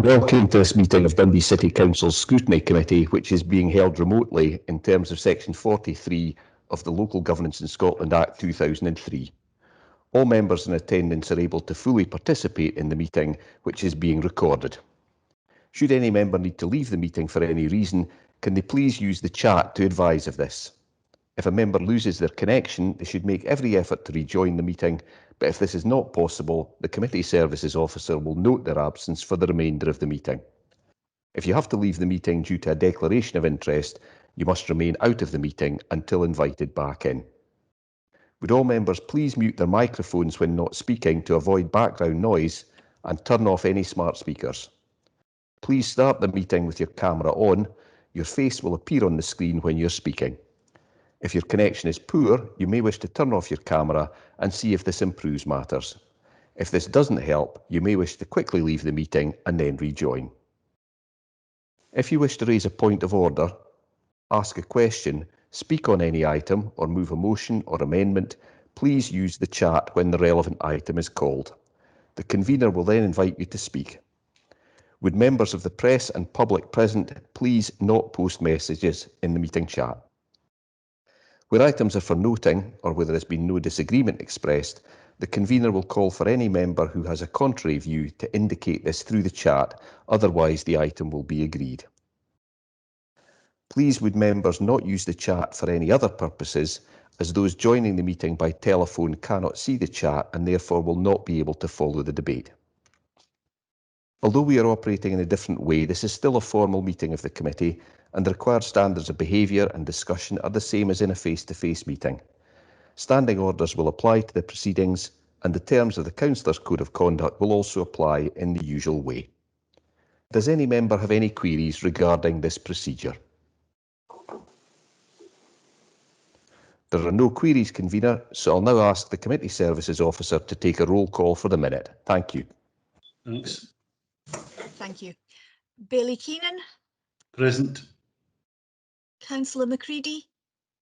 Welcome to this meeting of Dundee City Council's Scrutiny Committee, which is being held remotely in terms of Section 43 of the Local Governance in Scotland Act 2003. All members in attendance are able to fully participate in the meeting, which is being recorded. Should any member need to leave the meeting for any reason, can they please use the chat to advise of this? If a member loses their connection, they should make every effort to rejoin the meeting, but if this is not possible, the Committee Services Officer will note their absence for the remainder of the meeting. If you have to leave the meeting due to a declaration of interest, you must remain out of the meeting until invited back in. Would all members please mute their microphones when not speaking to avoid background noise and turn off any smart speakers. Please start the meeting with your camera on. Your face will appear on the screen when you're speaking. If your connection is poor, you may wish to turn off your camera and see if this improves matters. If this doesn't help, you may wish to quickly leave the meeting and then rejoin. If you wish to raise a point of order, ask a question, speak on any item, or move a motion or amendment, please use the chat when the relevant item is called. The convener will then invite you to speak. Would members of the press and public present please not post messages in the meeting chat? Where items are for noting, or where there has been no disagreement expressed, the convener will call for any member who has a contrary view to indicate this through the chat, otherwise the item will be agreed. Please would members not use the chat for any other purposes, as those joining the meeting by telephone cannot see the chat and therefore will not be able to follow the debate. Although we are operating in a different way, this is still a formal meeting of the committee, and the required standards of behaviour and discussion are the same as in a face-to-face meeting. Standing orders will apply to the proceedings, and the terms of the Councillors' Code of Conduct will also apply in the usual way. Does any member have any queries regarding this procedure? There are no queries, convener, so I'll now ask the Committee Services Officer to take a roll call for the minute. Thank you. Thanks. Thank you. Bailey Keenan. Present. Councillor Macready.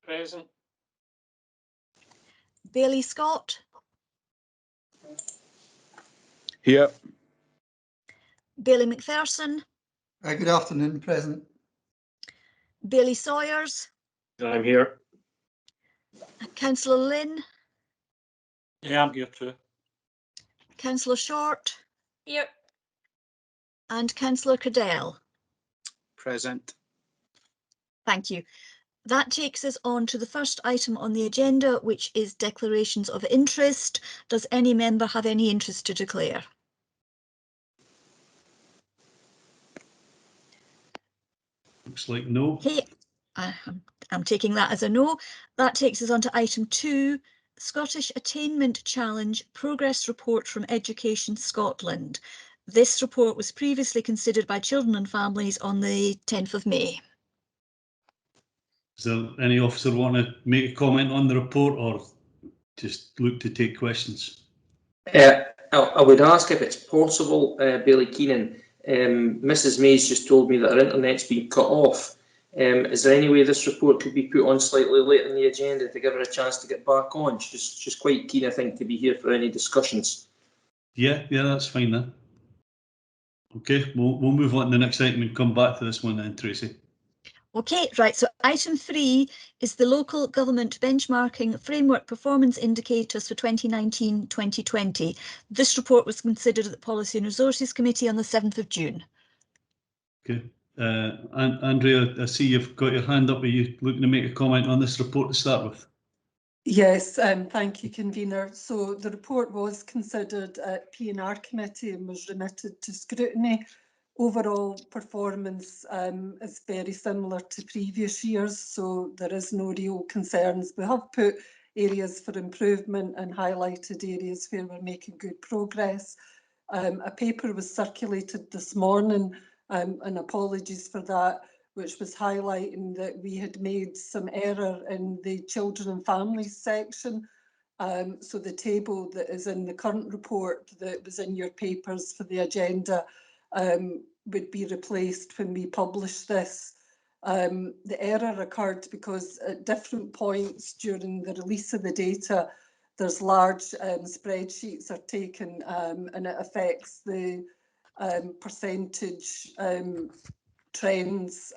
Present. Bailey Scott. Here. Bailey McPherson. Good afternoon, present. Bailey Sawyers. I'm here. Councillor Lynn. Yeah, I'm here too. Councillor Short. Here. And Councillor Cadell. Present. Thank you. That takes us on to the first item on the agenda, which is declarations of interest. Does any member have any interest to declare? Looks like no. Okay, I'm taking that as a no. That takes us on to item 2, Scottish Attainment Challenge Progress Report from Education Scotland. This report was previously considered by Children and Families on the 10th of May. Does there any officer want to make a comment on the report or just look to take questions? I would ask if it's possible, Bailey Keenan. Mrs. May's just told me that her internet's been cut off. Is there any way this report could be put on slightly later in the agenda to give her a chance to get back on? She's quite keen, I think, to be here for any discussions. Yeah, that's fine then. Okay, we'll move on to the next item and come back to this one then, Tracy. Okay, right, so item 3 is the Local Government Benchmarking Framework Performance Indicators for 2019-2020. This report was considered at the Policy and Resources Committee on the 7th of June. Okay, Andrea, I see you've got your hand up. Are you looking to make a comment on this report to start with? Yes, thank you, convener. So the report was considered at P&R committee and was remitted to scrutiny. Overall performance is very similar to previous years, so there is no real concerns. We have put areas for improvement and highlighted areas where we're making good progress. A paper was circulated this morning, and apologies for that, which was highlighting that we had made some error in the children and families section. So the table that is in the current report that was in your papers for the agenda would be replaced when we publish this. The error occurred because at different points during the release of the data, there's large spreadsheets are taken and it affects the percentage trends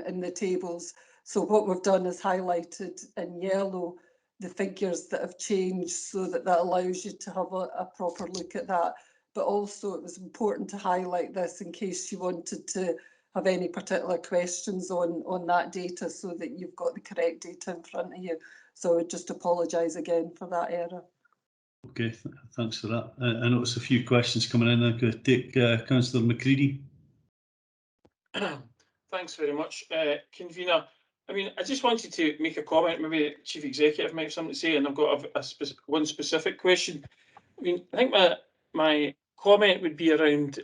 in the tables. So what we've done is highlighted in yellow the figures that have changed, so that allows you to have a proper look at that. But also it was important to highlight this in case you wanted to have any particular questions on that data, so that you've got the correct data in front of you. So I would just apologise again for that error. Okay, thanks for that. I noticed a few questions coming in. I'm going to take Councillor McCready. Thanks very much, Convener. I mean, I just wanted to make a comment. Maybe the Chief Executive might have something to say, and I've got one specific question. I mean, I think my comment would be around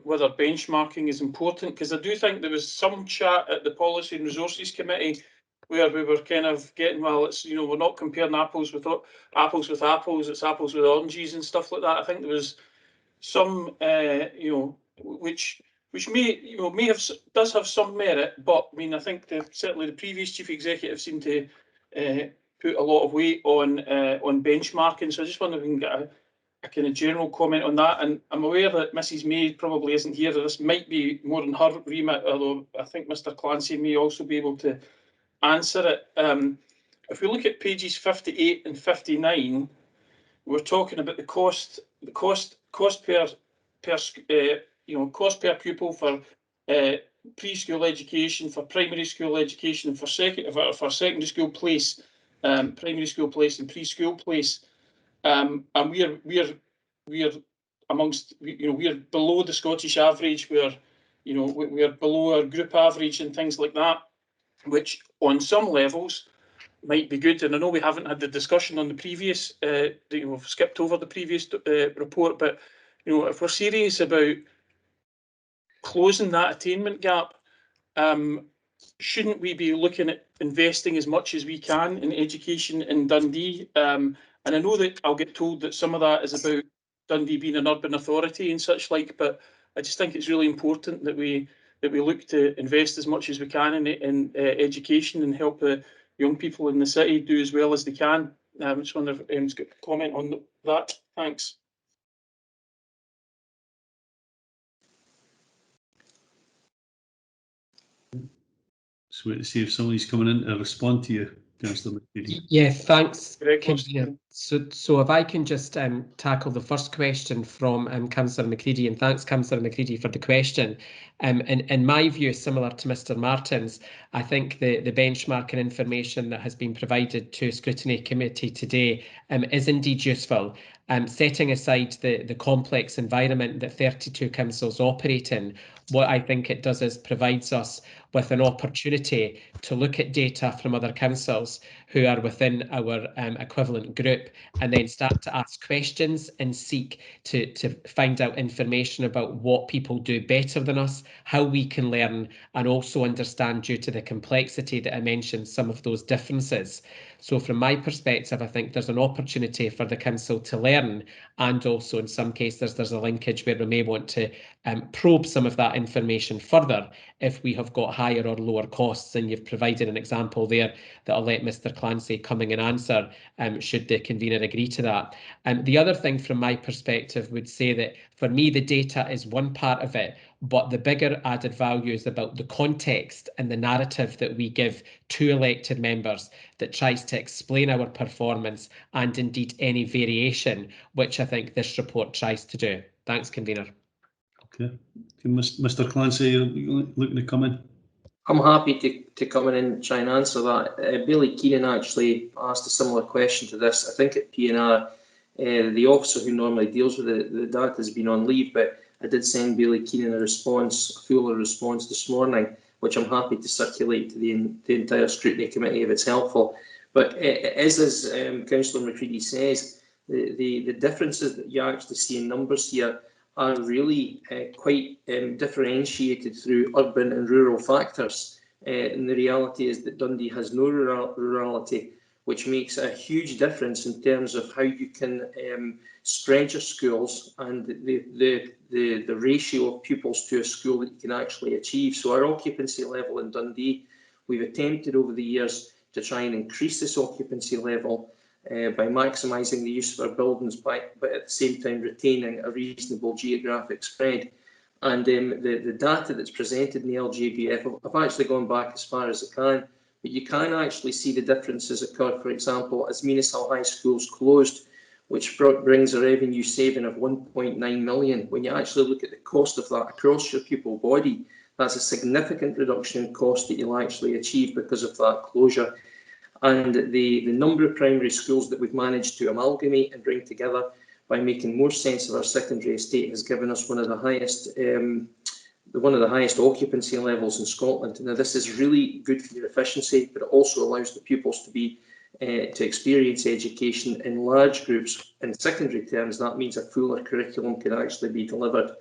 whether benchmarking is important, because I do think there was some chat at the Policy and Resources Committee where we were kind of getting, well, it's, you know, we're not comparing apples with apples, it's apples with oranges and stuff like that. I think there was some, you know, which does have some merit, but I mean, I think certainly the previous Chief Executive seemed to put a lot of weight on benchmarking. So I just wonder if we can get a kind of general comment on that. And I'm aware that Mrs. May probably isn't here. This might be more in her remit, although I think Mr. Clancy may also be able to answer it. If we look at pages 58 and 59, we're talking about the cost per cost per pupil for preschool education, for primary school education, and for secondary school place, primary school place and preschool place. And we're amongst, you know, we're below the Scottish average. We're below our group average and things like that, which on some levels might be good. And I know we haven't had the discussion on the previous, we've skipped over the previous report, but you know, if we're serious about closing that attainment gap, shouldn't we be looking at investing as much as we can in education in Dundee? And I know that I'll get told that some of that is about Dundee being an urban authority and such like, but I just think it's really important that we look to invest as much as we can in education and help the young people in the city do as well as they can. I just wonder if anyone's got a comment on that. Thanks. Just wait to see if somebody's coming in to respond to you, Councillor McCready. Yeah, thanks. So if I can just tackle the first question from Councillor McCready, and thanks, Councillor McCready, for the question. In my view, similar to Mr. Martin's, I think the benchmarking information that has been provided to Scrutiny Committee today is indeed useful. Setting aside the complex environment that 32 councils operate in, what I think it does is provides us with an opportunity to look at data from other councils who are within our equivalent group, and then start to ask questions and seek to find out information about what people do better than us, how we can learn, and also understand, due to the complexity that I mentioned, some of those differences. So from my perspective, I think there's an opportunity for the council to learn, and also in some cases there's a linkage where we may want to probe some of that information further if we have got higher or lower costs. And you've provided an example there that I'll let Mr. Clancy coming and answer should the convener agree to that. The other thing from my perspective would say that for me the data is one part of it, but the bigger added value is about the context and the narrative that we give to elected members that tries to explain our performance and indeed any variation, which I think this report tries to do. Thanks, convener. Okay, Mr. Clancy, you're looking to come in? I'm happy to come in and try and answer that. Billy Keenan actually asked a similar question to this. I think at PNR, the officer who normally deals with the data has been on leave, but I did send Billy Keenan a fuller response this morning, which I'm happy to circulate to the entire Scrutiny Committee if it's helpful. But as Councillor McCready says, the differences that you actually see in numbers here are really quite differentiated through urban and rural factors. And the reality is that Dundee has no rurality, which makes a huge difference in terms of how you can spread your schools and the ratio of pupils to a school that you can actually achieve. So our occupancy level in Dundee, we've attempted over the years to try and increase this occupancy level by maximising the use of our buildings, but at the same time retaining a reasonable geographic spread. And the data that's presented in the LGBF, I've actually gone back as far as I can, but you can actually see the differences occur. For example, as Minesal High School's closed, which brings a revenue saving of 1.9 million. When you actually look at the cost of that across your pupil body, that's a significant reduction in cost that you'll actually achieve because of that closure. And the number of primary schools that we've managed to amalgamate and bring together by making more sense of our secondary estate has given us one of the highest occupancy levels in Scotland. Now, this is really good for your efficiency, but it also allows the pupils to experience education in large groups. In secondary terms, that means a fuller curriculum can actually be delivered.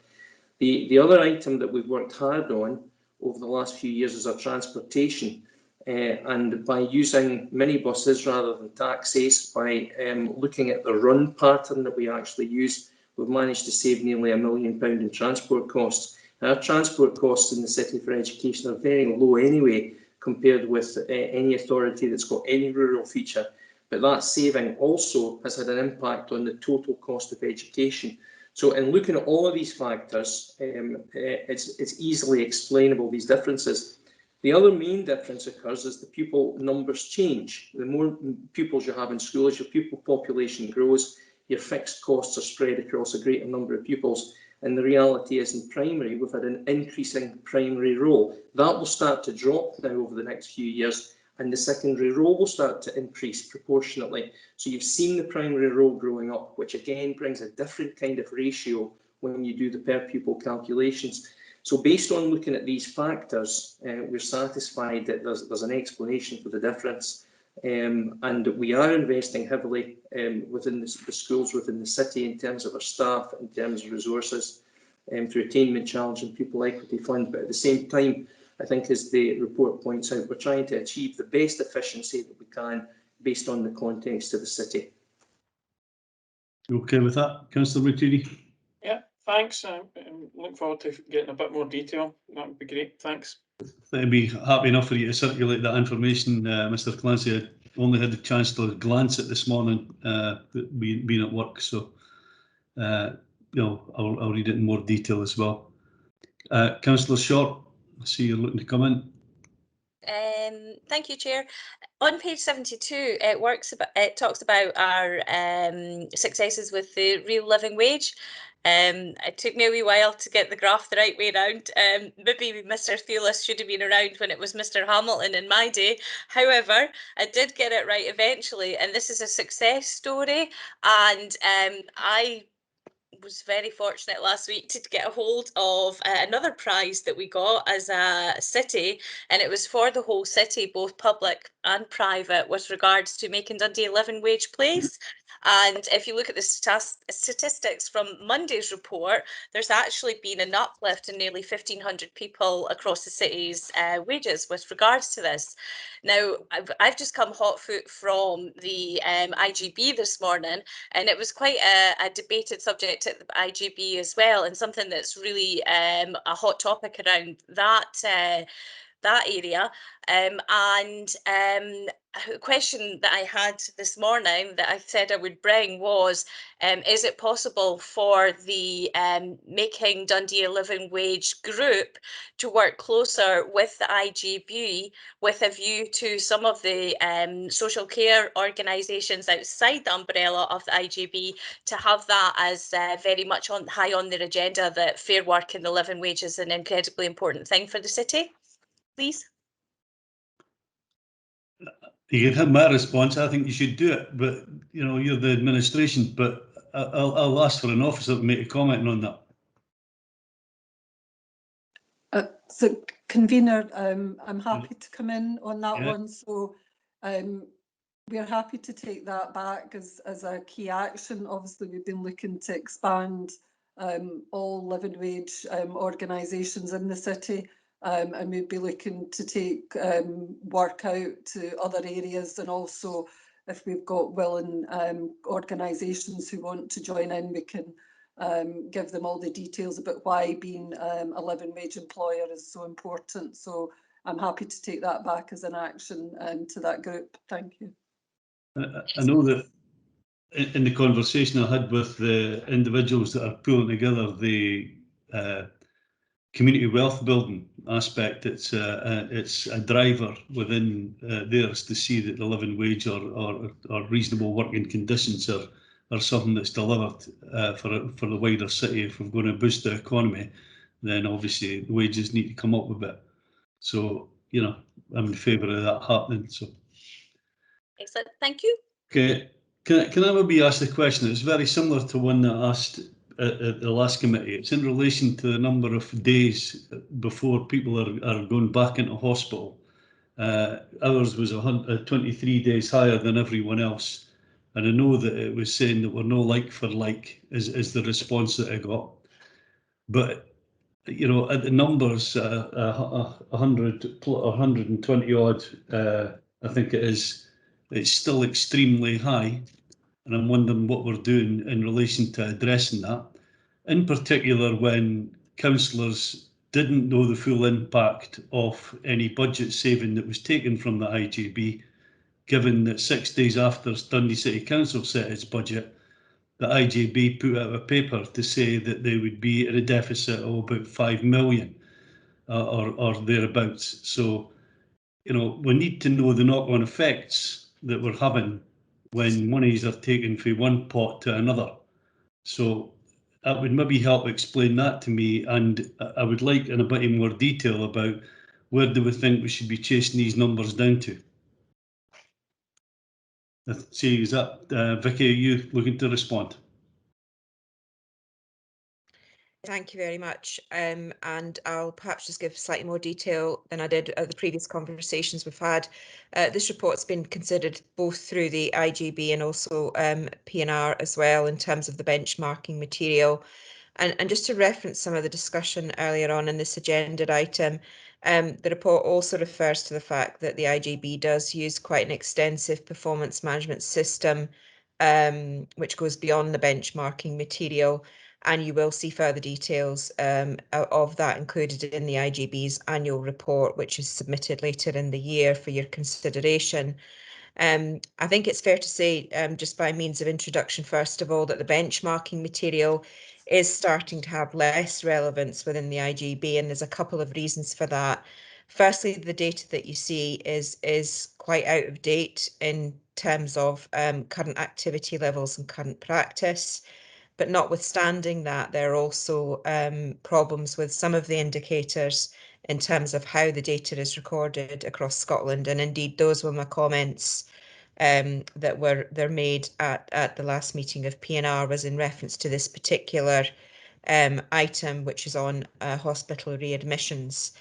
The other item that we've worked hard on over the last few years is our transportation. And by using minibuses rather than taxis, by looking at the run pattern that we actually use, we've managed to save nearly £1 million in transport costs. Our transport costs in the City for Education are very low anyway, compared with any authority that's got any rural feature. But that saving also has had an impact on the total cost of education. So in looking at all of these factors, it's easily explainable, these differences. The other main difference occurs as the pupil numbers change. The more pupils you have in school, as your pupil population grows, your fixed costs are spread across a greater number of pupils. And the reality is in primary, we've had an increasing primary role. That will start to drop now over the next few years, and the secondary role will start to increase proportionately. So you've seen the primary role growing up, which again brings a different kind of ratio when you do the per pupil calculations. So based on looking at these factors, we're satisfied that there's an explanation for the difference. And we are investing heavily within the schools within the city in terms of our staff, in terms of resources, through Attainment Challenge and Pupil Equity Fund. But at the same time, I think as the report points out, we're trying to achieve the best efficiency that we can based on the context of the city. You okay with that, Councillor McCready? Yeah, thanks. I'm looking forward to getting a bit more detail. That would be great. Thanks. I'd be happy enough for you to circulate that information, Mr. Clancy. I only had the chance to glance at this morning, being at work, so I'll read it in more detail as well. Councillor Short, I see you're looking to come in. Thank you, Chair. On page 72, it talks about our successes with the real living wage. It took me a wee while to get the graph the right way around. Maybe Mr. Thewlis should have been around when it was Mr. Hamilton in my day. However, I did get it right eventually, and this is a success story. And I was very fortunate last week to get a hold of another prize that we got as a city, and it was for the whole city, both public and private, with regards to making Dundee a living wage place. And if you look at the statistics from Monday's report, there's actually been an uplift in nearly 1,500 people across the city's wages with regards to this. Now, I've just come hot foot from the IGB this morning, and it was quite a debated subject at the IGB as well, and something that's really a hot topic around that area. A question that I had this morning that I said I would bring was, is it possible for the Making Dundee a Living Wage group to work closer with the IGB with a view to some of the social care organisations outside the umbrella of the IGB to have that as very much high on their agenda, that fair work and the living wage is an incredibly important thing for the city? Please. You can have my response. I think you should do it, but you're the administration. But I'll ask for an officer to make a comment on that. So, convener, I'm happy to come in on that one. So, we're happy to take that back as a key action. Obviously, we've been looking to expand all living wage organisations in the city. And we'd be looking to take work out to other areas, and also if we've got willing organisations who want to join in, we can give them all the details about why being a living wage employer is so important. So I'm happy to take that back as an action to that group. Thank you. I know that in the conversation I had with the individuals that are pulling together the community wealth building aspect. It's a driver within theirs to see that the living wage or reasonable working conditions are something that's delivered for the wider city. If we're going to boost the economy, then obviously the wages need to come up a bit. So, you know, I'm in favour of that happening. So, excellent, thank you. okay, can I maybe ask the question? It's very similar to one that I asked at the last committee. It's in relation to the number of days before people are going back into hospital. Ours was 23 days higher than everyone else. And I know that it was saying that we're no like for like is the response that I got. But, you know, at the numbers, 100 or 120 odd, I think it is, it's still extremely high. And I'm wondering what we're doing in relation to addressing that. In particular, when councillors didn't know the full impact of any budget saving that was taken from the IJB, given that 6 days after Dundee City Council set its budget, the IJB put out a paper to say that they would be at a deficit of about 5 million or thereabouts. So, you know, we need to know the knock-on effects that we're having when monies are taken from one pot to another. So that would maybe help explain that to me, and I would like in a bit more detail about where do we think we should be chasing these numbers down to. Let's see, is that Vicky, are you looking to respond? Thank you very much. And I'll perhaps just give slightly more detail than I did at the previous conversations we've had. This report's been considered both through the IJB and also P&R as well in terms of the benchmarking material. And just to reference some of the discussion earlier on in this agenda item, the report also refers to the fact that the IJB does use quite an extensive performance management system, which goes beyond the benchmarking material. And you will see further details of that included in the IJB's annual report, which is submitted later in the year for your consideration. I think it's fair to say, just by means of introduction, first of all, that the benchmarking material is starting to have less relevance within the IJB, and there's a couple of reasons for that. Firstly, the data that you see is quite out of date in terms of current activity levels and current practice. But notwithstanding that, there are also problems with some of the indicators in terms of how the data is recorded across Scotland. And indeed, those were my comments that they're made at the last meeting of P&R, was in reference to this particular item, which is on hospital readmissions.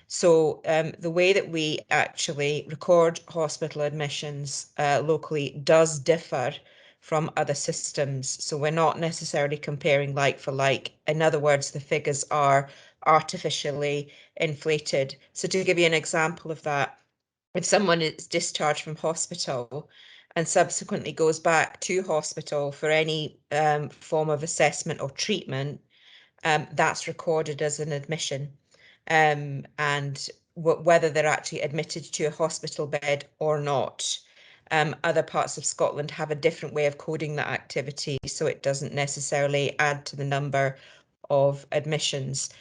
So the way that we actually record hospital admissions locally does differ from other systems. So we're not necessarily comparing like for like. In other words, the figures are artificially inflated. So to give you an example of that, if someone is discharged from hospital and subsequently goes back to hospital for any form of assessment or treatment, that's recorded as an admission. And whether they're actually admitted to a hospital bed or not. Other parts of Scotland have a different way of coding that activity, so it doesn't necessarily add to the number of admissions.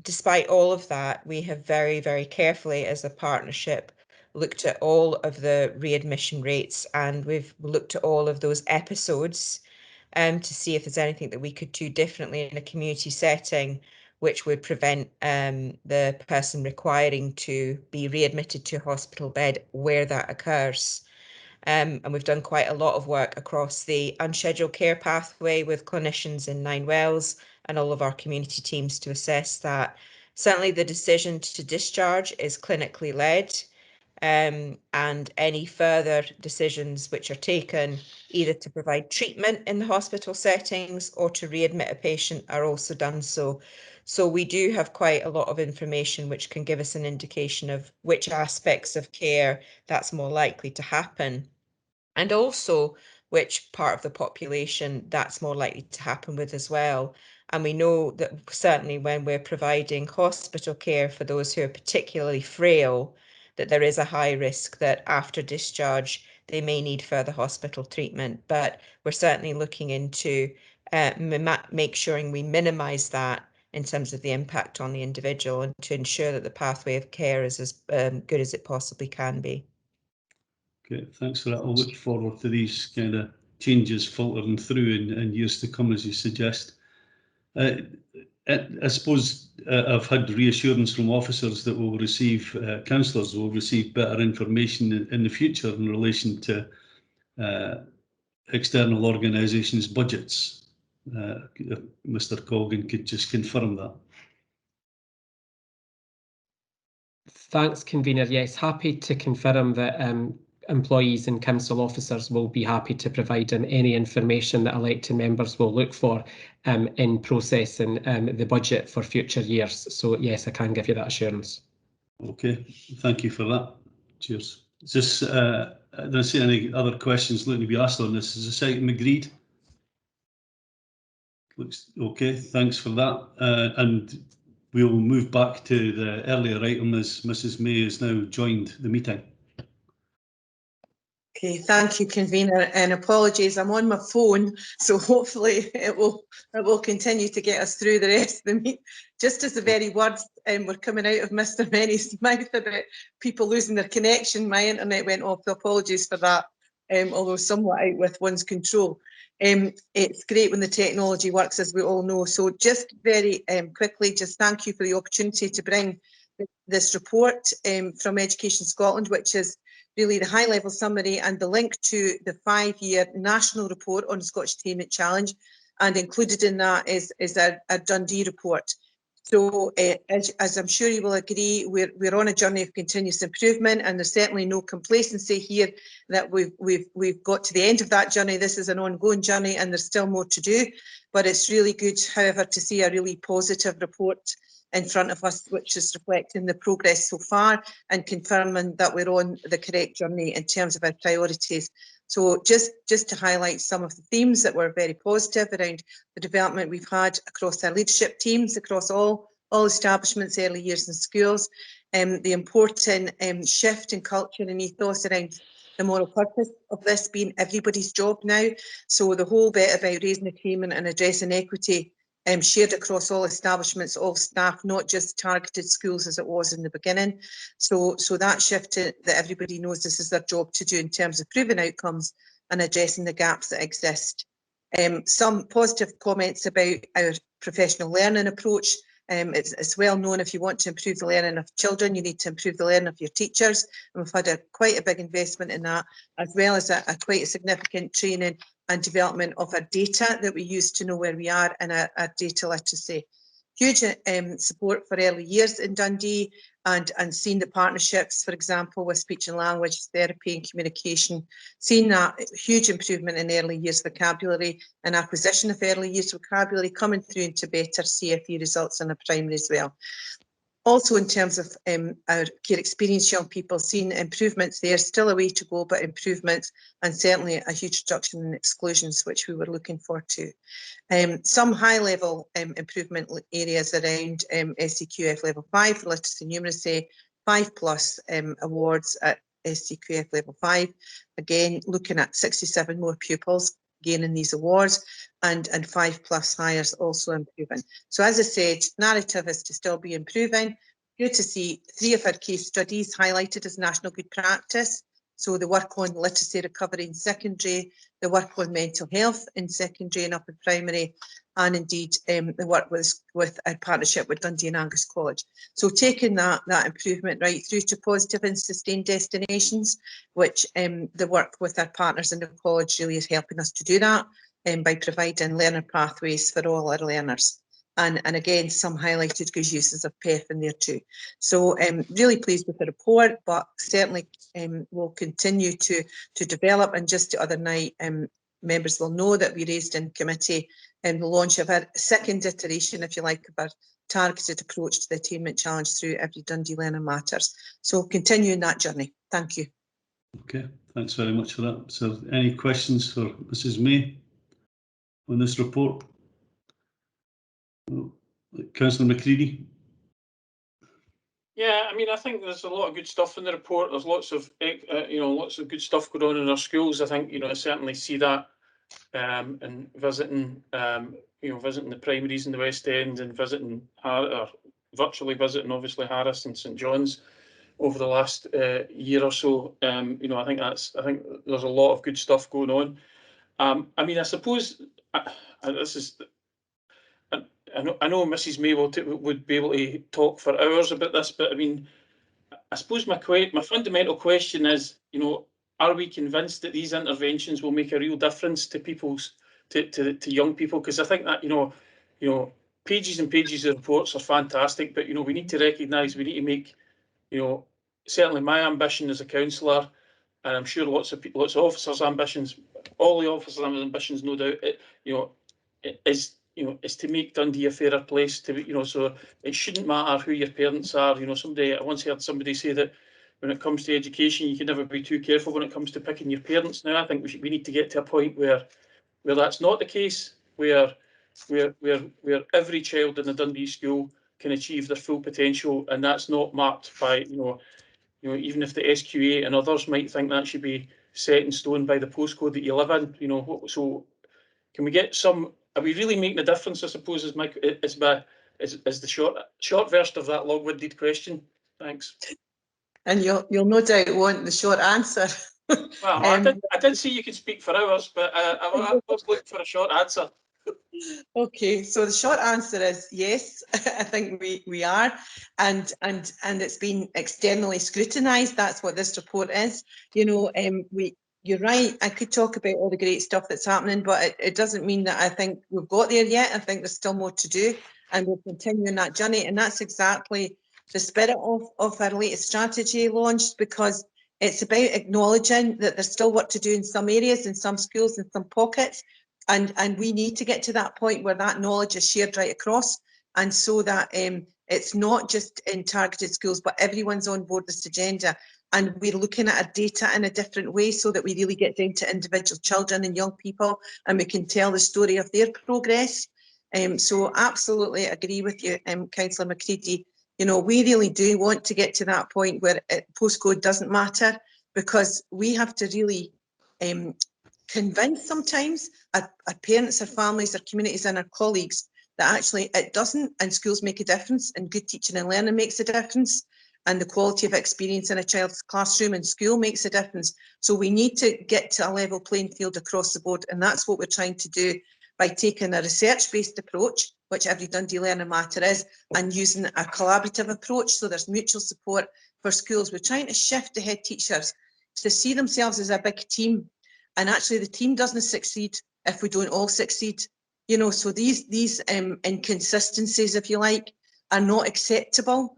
Despite all of that, we have very, very carefully as a partnership looked at all of the readmission rates, and we've looked at all of those episodes to see if there's anything that we could do differently in a community setting which would prevent the person requiring to be readmitted to a hospital bed where that occurs. And we've done quite a lot of work across the unscheduled care pathway with clinicians in 9 Wells and all of our community teams to assess that. Certainly the decision to discharge is clinically led, and any further decisions which are taken either to provide treatment in the hospital settings or to readmit a patient are also done so. So we do have quite a lot of information which can give us an indication of which aspects of care that's more likely to happen, and also which part of the population that's more likely to happen with as well. And we know that certainly when we're providing hospital care for those who are particularly frail, that there is a high risk that after discharge, they may need further hospital treatment. But we're certainly looking into make sure we minimise that in terms of the impact on the individual, and to ensure that the pathway of care is as good as it possibly can be. Okay, thanks for that. I'll look forward to these kind of changes filtering through in years to come, as you suggest. I suppose I've had reassurance from officers that we'll receive, councillors will receive better information in the future in relation to external organisations' budgets. If Mr. Colgan could just confirm that. Thanks, convener. Yes, happy to confirm that employees and council officers will be happy to provide any information that elected members will look for in processing the budget for future years. So yes, I can give you that assurance. Okay, thank you for that. Cheers. Is this, I don't see any other questions looking to be asked on this. Is this item agreed? Looks okay, thanks for that. And we'll move back to the earlier item as Mrs. May has now joined the meeting. Okay, thank you, convener, and apologies, I'm on my phone, so hopefully it will continue to get us through the rest of the meeting. Just as the very words were coming out of Mr. Many's mouth about people losing their connection, my internet went off, so apologies for that, although somewhat out with one's control. It's great when the technology works, as we all know. So just very quickly, just thank you for the opportunity to bring this report from Education Scotland, which is really the high-level summary and the link to the 5-year national report on the Scottish Attainment Challenge, and included in that is a Dundee report. So as I'm sure you will agree, we're on a journey of continuous improvement, and there's certainly no complacency here that we've got to the end of that journey. This is an ongoing journey and there's still more to do, but it's really good, however, to see a really positive report in front of us, which is reflecting the progress so far and confirming that we're on the correct journey in terms of our priorities. So just to highlight some of the themes that were very positive around the development we've had across our leadership teams, across all establishments, early years and schools, the important shift in culture and ethos around the moral purpose of this being everybody's job now. So the whole bit about raising attainment and addressing equity shared across all establishments, all staff, not just targeted schools as it was in the beginning. So that shift that everybody knows this is their job to do in terms of proving outcomes and addressing the gaps that exist. Some positive comments about our professional learning approach. It's well known, if you want to improve the learning of children, you need to improve the learning of your teachers. And we've had quite a big investment in that, as well as quite a significant training and development of our data that we use to know where we are in our data literacy. Huge support for early years in Dundee, and seeing the partnerships, for example, with speech and language therapy and communication, seeing that huge improvement in early years vocabulary and acquisition of early years vocabulary coming through into better CFE results in the primary as well. Also, in terms of our care experienced young people, seeing improvements there, still a way to go, but improvements, and certainly a huge reduction in exclusions, which we were looking forward to. Some high-level improvement areas around SCQF level 5 for literacy and numeracy, 5+ awards at SCQF level 5. Again, looking at 67 more pupils gaining these awards, and 5+ hires also improving. So as I said, narrative is to still be improving. Good to see 3 of our case studies highlighted as national good practice. So the work on literacy recovery in secondary, the work on mental health in secondary and upper primary, and indeed the work with our partnership with Dundee and Angus College. So taking that improvement right through to positive and sustained destinations, which the work with our partners in the college really is helping us to do that by providing learner pathways for all our learners. And again, some highlighted good uses of PEF in there too. So really pleased with the report, but certainly we'll continue to develop. And just the other night, members will know that we raised in committee the launch of our second iteration, if you like, of our targeted approach to the Attainment Challenge through Every Dundee Learner Matters. So continuing that journey. Thank you. Okay, thanks very much for that. So any questions for Mrs. May on this report? Councillor McCready. Yeah, I mean, I think there's a lot of good stuff in the report. There's lots of, lots of good stuff going on in our schools. I think, I certainly see that and visiting, visiting the primaries in the West End and visiting, or virtually visiting, obviously, Harris and St John's over the last year or so. I think there's a lot of good stuff going on. I mean, I suppose this is. I know Mrs. May would be able to talk for hours about this, but I mean, I suppose my fundamental question is, are we convinced that these interventions will make a real difference to to young people? Because I think that pages and pages of reports are fantastic, but we need to recognise, we need to make, certainly my ambition as a councillor, and I'm sure lots of officers' ambitions, all the officers' ambitions, no doubt, is to make Dundee a fairer place. So it shouldn't matter who your parents are. I once heard somebody say that when it comes to education, you can never be too careful when it comes to picking your parents. Now, I think we need to get to a point where that's not the case, where every child in the Dundee school can achieve their full potential, and that's not marked by even if the SQA and others might think that should be set in stone by the postcode that you live in. So can we get some? Are we really making a difference? I suppose is the short version of that long-winded question. Thanks. And you'll no doubt want the short answer. Well, I did say you could speak for hours, but I was looking for a short answer. Okay, so the short answer is yes. I think we are, and it's been externally scrutinised. That's what this report is. You're right. I could talk about all the great stuff that's happening, but it doesn't mean that I think we've got there yet. I think there's still more to do, and we're continuing that journey. And that's exactly the spirit of our latest strategy launched, because it's about acknowledging that there's still work to do in some areas, in some schools, in some pockets. And we need to get to that point where that knowledge is shared right across, and so that it's not just in targeted schools, but everyone's on board this agenda. And we're looking at our data in a different way, so that we really get down to individual children and young people, and we can tell the story of their progress. So absolutely agree with you, Councillor Macready. We really do want to get to that point where postcode doesn't matter, because we have to really convince sometimes our parents, our families, our communities and our colleagues that actually it doesn't, and schools make a difference, and good teaching and learning makes a difference, and the quality of experience in a child's classroom and school makes a difference. So we need to get to a level playing field across the board, and that's what we're trying to do by taking a research-based approach, which every Dundee Learning Matter is, and using a collaborative approach, so there's mutual support for schools. We're trying to shift the head teachers to see themselves as a big team. And actually, the team doesn't succeed if we don't all succeed. So these inconsistencies, if you like, are not acceptable.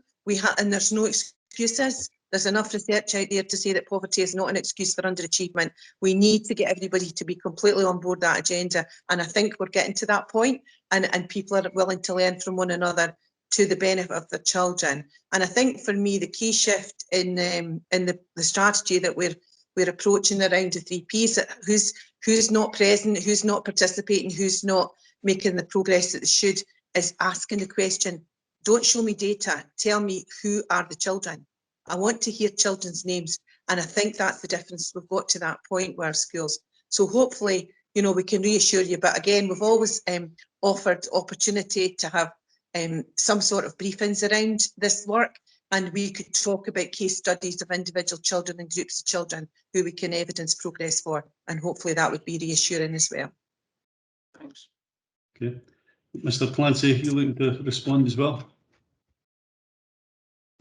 And there's no excuses. There's enough research out there to say that poverty is not an excuse for underachievement. We need to get everybody to be completely on board that agenda. And I think we're getting to that point, and people are willing to learn from one another to the benefit of their children. And I think for me, the key shift in the strategy that we're approaching around the 3 Ps, who's not present, who's not participating, who's not making the progress that they should, is asking the question, don't show me data, tell me who are the children. I want to hear children's names. And I think that's the difference. We've got to that point where schools. So hopefully, we can reassure you. But again, we've always offered opportunity to have some sort of briefings around this work. And we could talk about case studies of individual children and groups of children who we can evidence progress for. And hopefully that would be reassuring as well. Thanks. Okay. Mr. Clancy, you looking to respond as well?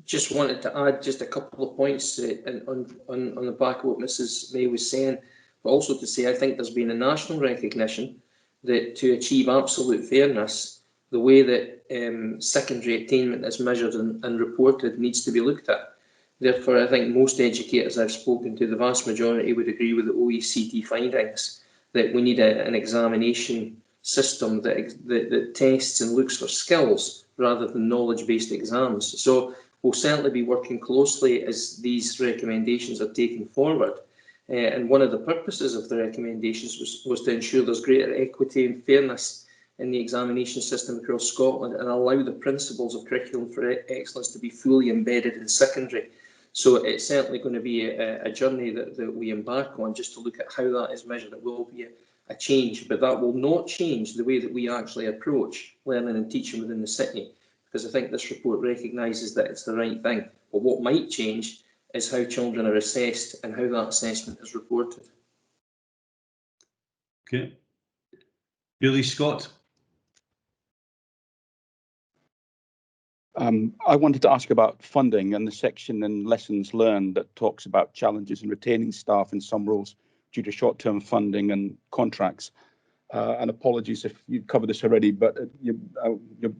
Just wanted to add just a couple of points on the back of what Mrs. May was saying, but also to say I think there's been a national recognition that to achieve absolute fairness, the way that secondary attainment is measured and reported needs to be looked at. Therefore, I think most educators I've spoken to, the vast majority would agree with the OECD findings that we need an examination system that tests and looks for skills rather than knowledge-based exams. So we'll certainly be working closely as these recommendations are taken forward. And one of the purposes of the recommendations was to ensure there's greater equity and fairness in the examination system across Scotland and allow the principles of curriculum for excellence to be fully embedded in secondary. So it's certainly going to be a journey that we embark on just to look at how that is measured. It will be a change, but that will not change the way that we actually approach learning and teaching within the city, because I think this report recognises that it's the right thing. But what might change is how children are assessed and how that assessment is reported. Okay. Billy Scott. I wanted to ask about funding and the section in lessons learned that talks about challenges in retaining staff in some roles due to short-term funding and contracts. And apologies if you've covered this already, but you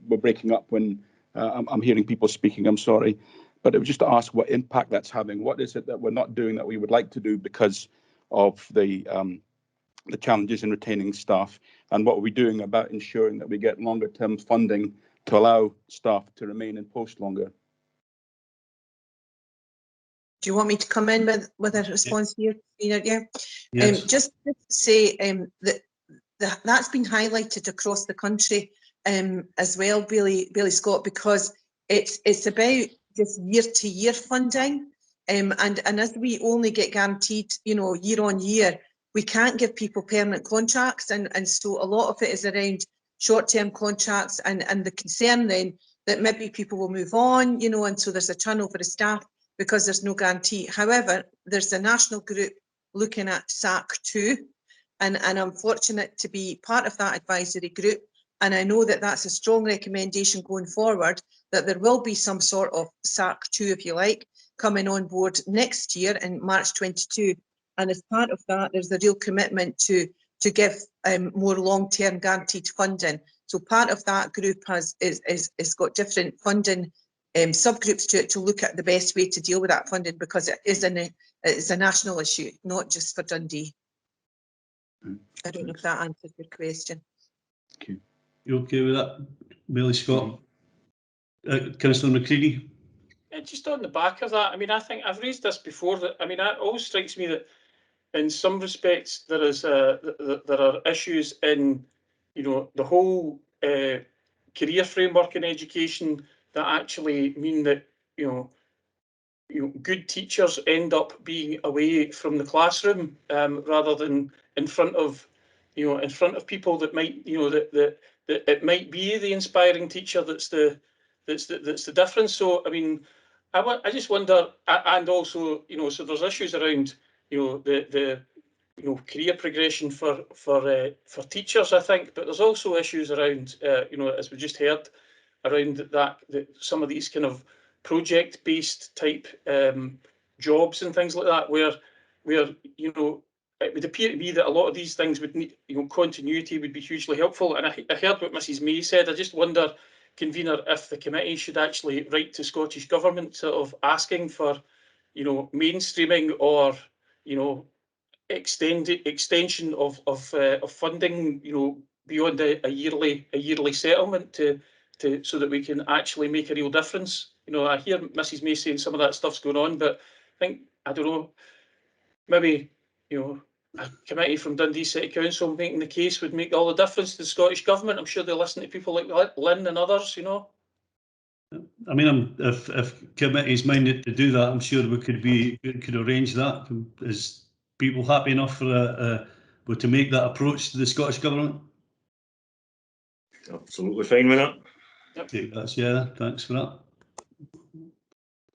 were breaking up when I'm hearing people speaking. I'm sorry. But it was just to ask what impact that's having. What is it that we're not doing that we would like to do because of the challenges in retaining staff? And what are we doing about ensuring that we get longer-term funding to allow staff to remain in post longer? Do you want me to come in with a response here? Yeah. Yes. Just to say that that's been highlighted across the country as well, Billy Scott, because it's about just year-to-year funding, and as we only get guaranteed, year on year, we can't give people permanent contracts, and so a lot of it is around short-term contracts, and the concern then that maybe people will move on, and so there's a turnover of staff because there's no guarantee. However, there's a national group looking at SAC 2, and I'm fortunate to be part of that advisory group, and I know that that's a strong recommendation going forward, that there will be some sort of SAC 2, if you like, coming on board next year in March 22. And as part of that, there's a real commitment to give more long-term guaranteed funding. So part of that group is got different funding subgroups to look at the best way to deal with that funding, because it's a national issue, not just for Dundee. I don't know if that answers your question. Okay. You okay with that, Billy Scott? Councillor McCready? Just on the back of that, I mean, I think I've raised this before. That, I mean, it always strikes me that in some respects there are issues in, the whole career framework in education that actually mean that, good teachers end up being away from the classroom rather than in front of people that might, that it might be the inspiring teacher that's the difference. So I mean, I just wonder, and also, so there's issues around, the career progression for teachers, I think, but there's also issues around, as we just heard, around that some of these kind of project-based type jobs and things like that, where it would appear to me that a lot of these things would need, continuity would be hugely helpful. And I heard what Mrs. May said. I just wonder, convener, if the committee should actually write to Scottish Government sort of asking for, mainstreaming or, extension of funding, beyond a yearly settlement to so that we can actually make a real difference. I hear Mrs. May saying some of that stuff's going on, but I don't know, maybe, a committee from Dundee City Council making the case would make all the difference to the Scottish Government. I'm sure they listen to people like Lynn and others, I mean, if committee's minded to do that, I'm sure we could arrange that. Is people happy enough for to make that approach to the Scottish Government? Absolutely fine with that. Yep. That's, yeah, thanks for that.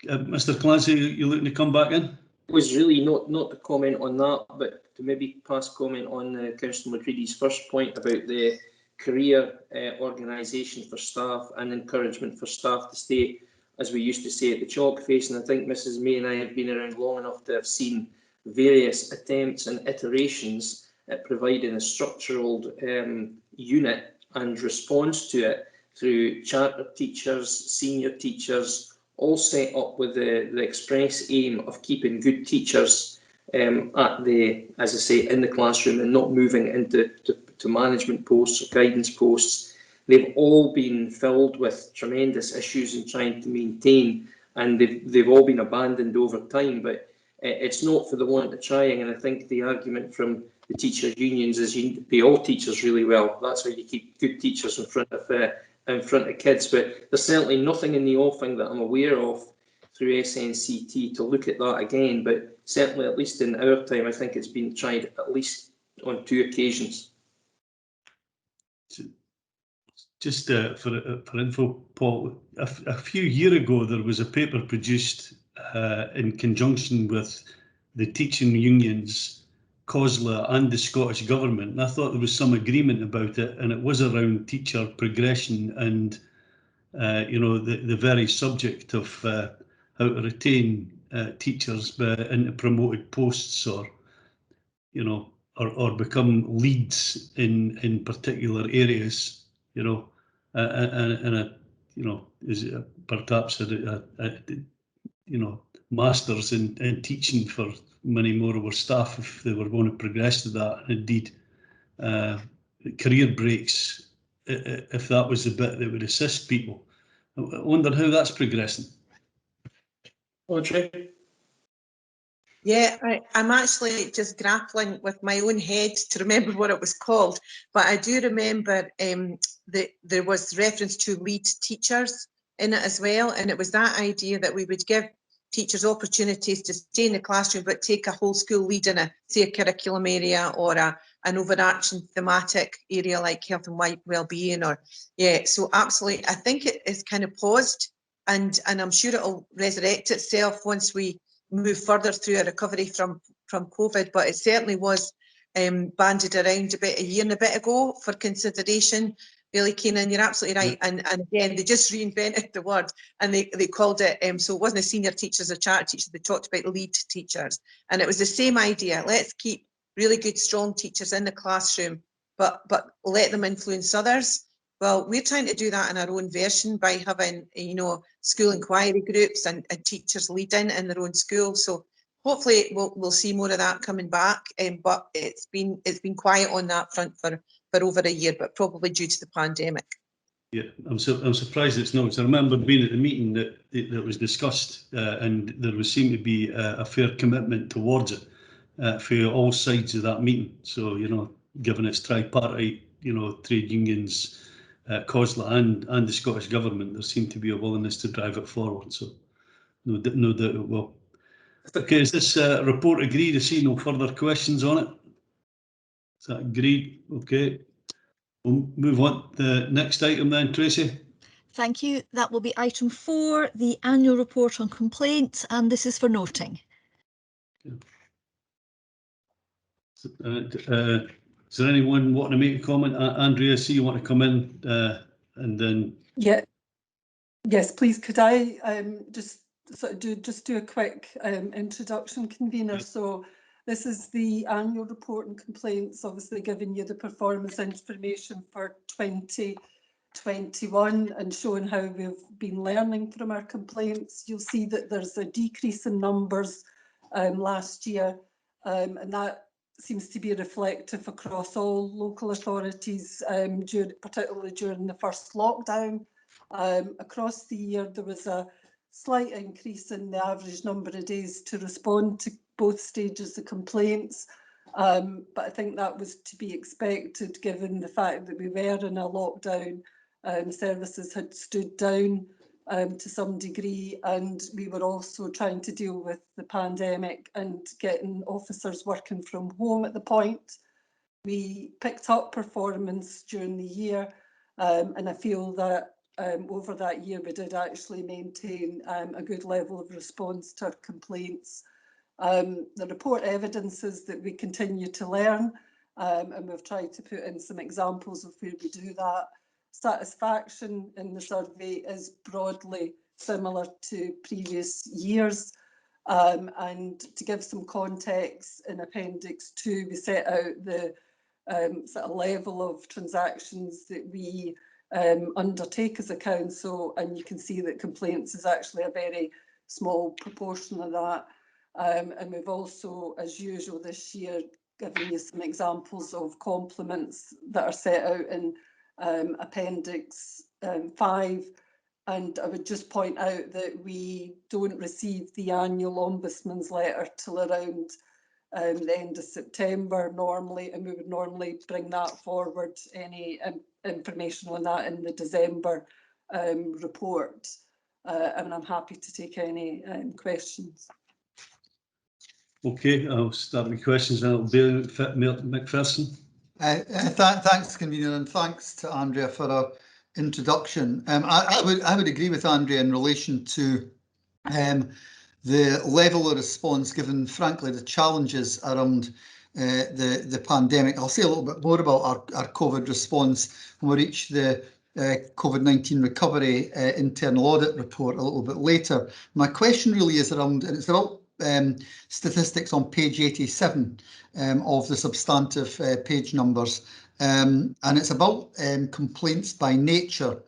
Mr. Clancy, you looking to come back in? It was really not to comment on that, but to maybe pass comment on Councillor McCready's first point about the career organisation for staff and encouragement for staff to stay, as we used to say, at the chalk face. And I think Mrs. May and I have been around long enough to have seen various attempts and iterations at providing a structural unit and response to it through charter teachers, senior teachers, all set up with the express aim of keeping good teachers at the, as I say, in the classroom and not moving into to management posts or guidance posts. They've all been filled with tremendous issues in trying to maintain, and they've all been abandoned over time. But it's not for the want of trying, and I think the argument from the teachers' unions is you pay all teachers really well. That's how you keep good teachers in front of kids. But there's certainly nothing in the offing that I'm aware of through SNCT to look at that again. But certainly, at least in our time, I think it's been tried at least on 2 occasions. Just for info, Paul, a few years ago there was a paper produced in conjunction with the teaching unions, COSLA and the Scottish Government, and I thought there was some agreement about it, and it was around teacher progression and you know, the very subject of how to retain teachers into promoted posts, or you know, or become leads in particular areas, you know, and a, you know, is perhaps a you know, masters in teaching for many more of our staff if they were going to progress to that, and indeed career breaks if that was the bit that would assist people. I wonder how that's progressing. Audrey? Yeah, I'm actually just grappling with my own head to remember what it was called, but I do remember that there was reference to lead teachers in it as well, and it was that idea that we would give teachers opportunities to stay in the classroom but take a whole school lead in a, say, a curriculum area or an overarching thematic area like health and well-being, or yeah, so absolutely. I think it is kind of paused, and I'm sure it'll resurrect itself once we move further through a recovery from COVID, but it certainly was bandied around about a year and a bit ago for consideration. Billy Keenan, you're absolutely right. And again, they just reinvented the word, and they called it, so it wasn't a senior teachers or charter teachers, they talked about lead teachers. And it was the same idea. Let's keep really good, strong teachers in the classroom, but let them influence others. Well, we're trying to do that in our own version by having, you know, school inquiry groups and teachers leading in their own school. So hopefully we'll see more of that coming back. But it's been quiet on that front for over a year, but probably due to the pandemic. Yeah, I'm surprised it's not. I remember being at the meeting that was discussed, and there seemed to be a fair commitment towards it for all sides of that meeting. So, you know, given it's tripartite, you know, trade unions, COSLA and the Scottish Government, there seemed to be a willingness to drive it forward. So no doubt it will. Okay, is this report agreed? I see no further questions on it. Is that agreed? Okay. We'll move on to the next item then, Tracy. Thank you. That will be item 4, the annual report on complaints, and this is for noting. Is there anyone wanting to make a comment? Andrea, I see you want to come in and then... Yeah. Yes, please. Could I just do a quick introduction, convener? So this is the annual report and complaints, obviously giving you the performance information for 2021 and showing how we've been learning from our complaints. You'll see that there's a decrease in numbers last year, and that seems to be reflective across all local authorities, particularly during the first lockdown. Across the year, there was a slight increase in the average number of days to respond to both stages of complaints, but I think that was to be expected given the fact that we were in a lockdown. Services had stood down to some degree, and we were also trying to deal with the pandemic and getting officers working from home at the point. We picked up performance during the year, and I feel that over that year we did actually maintain a good level of response to our complaints. The report evidences that we continue to learn, and we've tried to put in some examples of where we do that. Satisfaction in the survey is broadly similar to previous years. And to give some context, in Appendix 2 we set out the sort of level of transactions that we undertake as a council, and you can see that complaints is actually a very small proportion of that. And we've also, as usual this year, given you some examples of compliments that are set out in Appendix 5. And I would just point out that we don't receive the annual Ombudsman's letter till around the end of September normally, and we would normally bring that forward, any information on that, in the December report. And I'm happy to take any questions. Okay, I'll start with questions now. Bill McPherson. Thanks, convener, and thanks to Andrea for her introduction. I would agree with Andrea in relation to the level of response, given frankly the challenges around the pandemic. I'll say a little bit more about our COVID response when we reach the COVID-19 recovery internal audit report a little bit later. My question really is around, and it's about statistics on page 87 of the substantive page numbers, and it's about complaints by nature.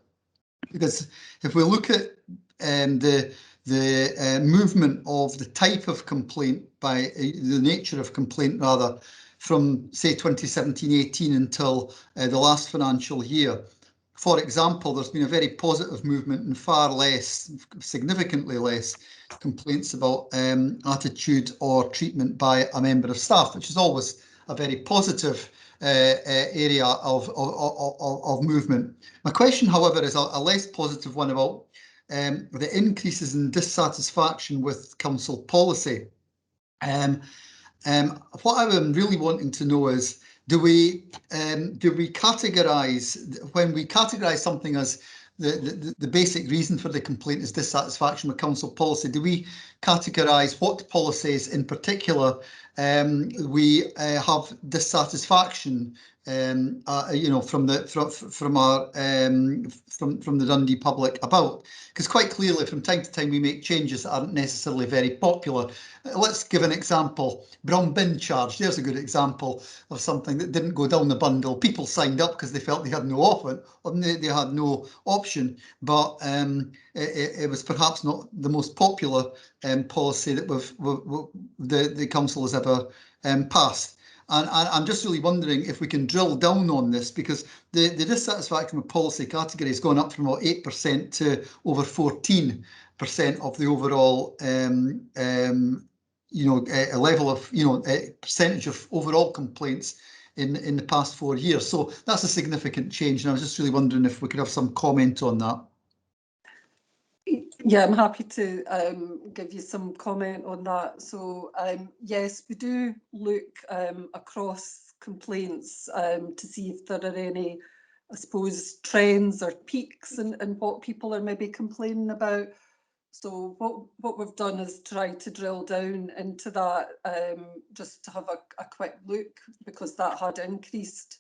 Because if we look at the movement of the type of complaint, by the nature of complaint rather, from say 2017-18 until the last financial year. For example, there's been a very positive movement and far less, significantly less, complaints about attitude or treatment by a member of staff, which is always a very positive area of movement. My question, however, is a less positive one about the increases in dissatisfaction with council policy. What I'm really wanting to know is, do we categorise, when we categorise something as the basic reason for the complaint is dissatisfaction with council policy, do we categorise what policies in particular we have dissatisfaction from the Dundee public about? Because quite clearly from time to time we make changes that aren't necessarily very popular. Let's give an example. Brown bin charge, there's a good example of something that didn't go down the bundle. People signed up because they felt they had no option, but it was perhaps not the most popular policy that the council has ever passed. And I'm just really wondering if we can drill down on this, because the dissatisfaction with policy category has gone up from about 8% to over 14% of the overall a level of percentage of overall complaints in the past 4 years. So that's a significant change, and I was just really wondering if we could have some comment on that. Yeah, I'm happy to give you some comment on that. So yes, we do look across complaints to see if there are any, I suppose, trends or peaks in what people are maybe complaining about. So what we've done is try to drill down into that, just to have a quick look, because that had increased.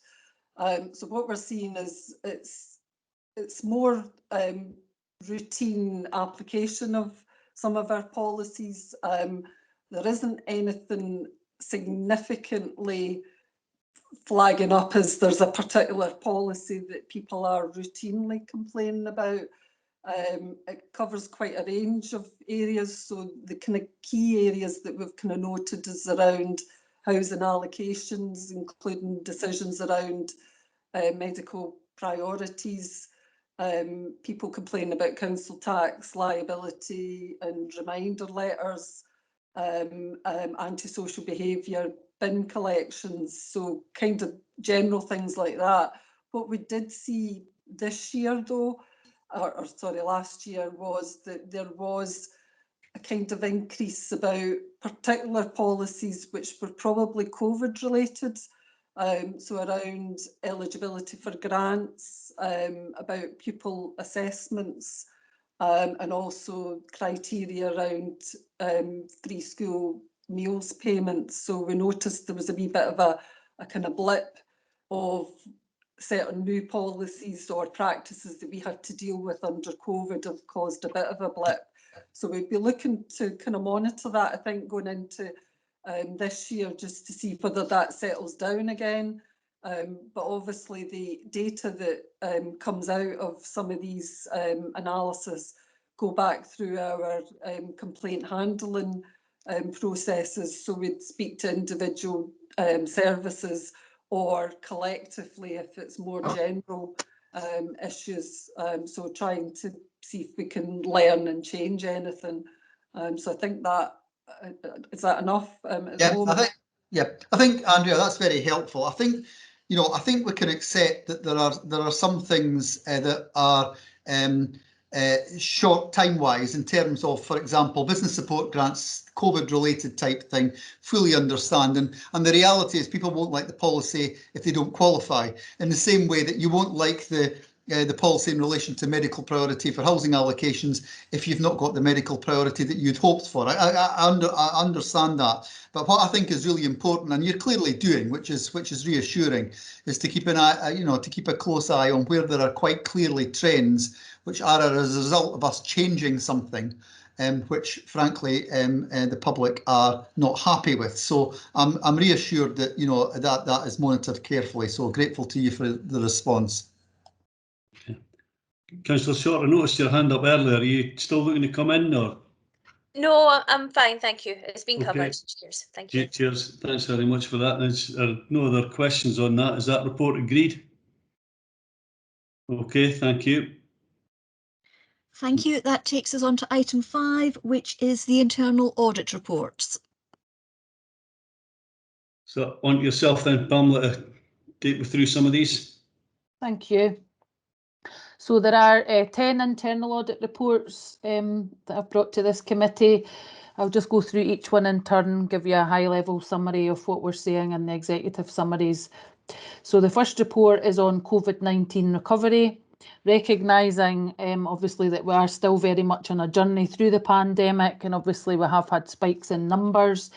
So what we're seeing is it's more routine application of some of our policies. There isn't anything significantly flagging up as there's a particular policy that people are routinely complaining about. It covers quite a range of areas. So the kind of key areas that we've kind of noted is around housing allocations, including decisions around medical priorities. People complain about council tax liability and reminder letters, antisocial behaviour, bin collections, so kind of general things like that. What we did see this year though, or sorry, last year, was that there was a kind of increase about particular policies which were probably COVID related. So around eligibility for grants, about pupil assessments, and also criteria around free school meals payments. So we noticed there was a wee bit of a kind of blip of certain new policies or practices that we had to deal with under COVID have caused a bit of a blip. So we'd be looking to kind of monitor that, I think, going into this year, just to see whether that settles down again. But obviously the data that comes out of some of these analysis go back through our complaint handling processes. So we'd speak to individual services, or collectively if it's more general issues. So trying to see if we can learn and change anything. So I think that, is that enough at the moment? I think, Andrea, that's very helpful. I think, I think we can accept that there are some things that are short time-wise in terms of, for example, business support grants, COVID-related type thing, fully understand. And the reality is people won't like the policy if they don't qualify, in the same way that you won't like the policy in relation to medical priority for housing allocations if you've not got the medical priority that you'd hoped for. I understand that, but what I think is really important, and you're clearly doing, which is reassuring, is to keep an eye, to keep a close eye on where there are quite clearly trends which are as a result of us changing something, which frankly the public are not happy with. So I'm reassured that that is monitored carefully. So grateful to you for the response. Okay. Councillor Short, I noticed your hand up earlier. Are you still looking to come in, or? No, I'm fine, thank you. It's been Okay. covered. Cheers. Thank you. Cheers. Thanks very much for that. There's no other questions on that. Is that report agreed? Okay, thank you. Thank you. That takes us on to item 5, which is the internal audit reports. So on to yourself then, Pamela, to take me through some of these. Thank you. So there are 10 internal audit reports that I've brought to this committee. I'll just go through each one in turn, give you a high-level summary of what we're seeing in the executive summaries. So the first report is on COVID-19 recovery, recognising obviously that we are still very much on a journey through the pandemic, and obviously we have had spikes in numbers.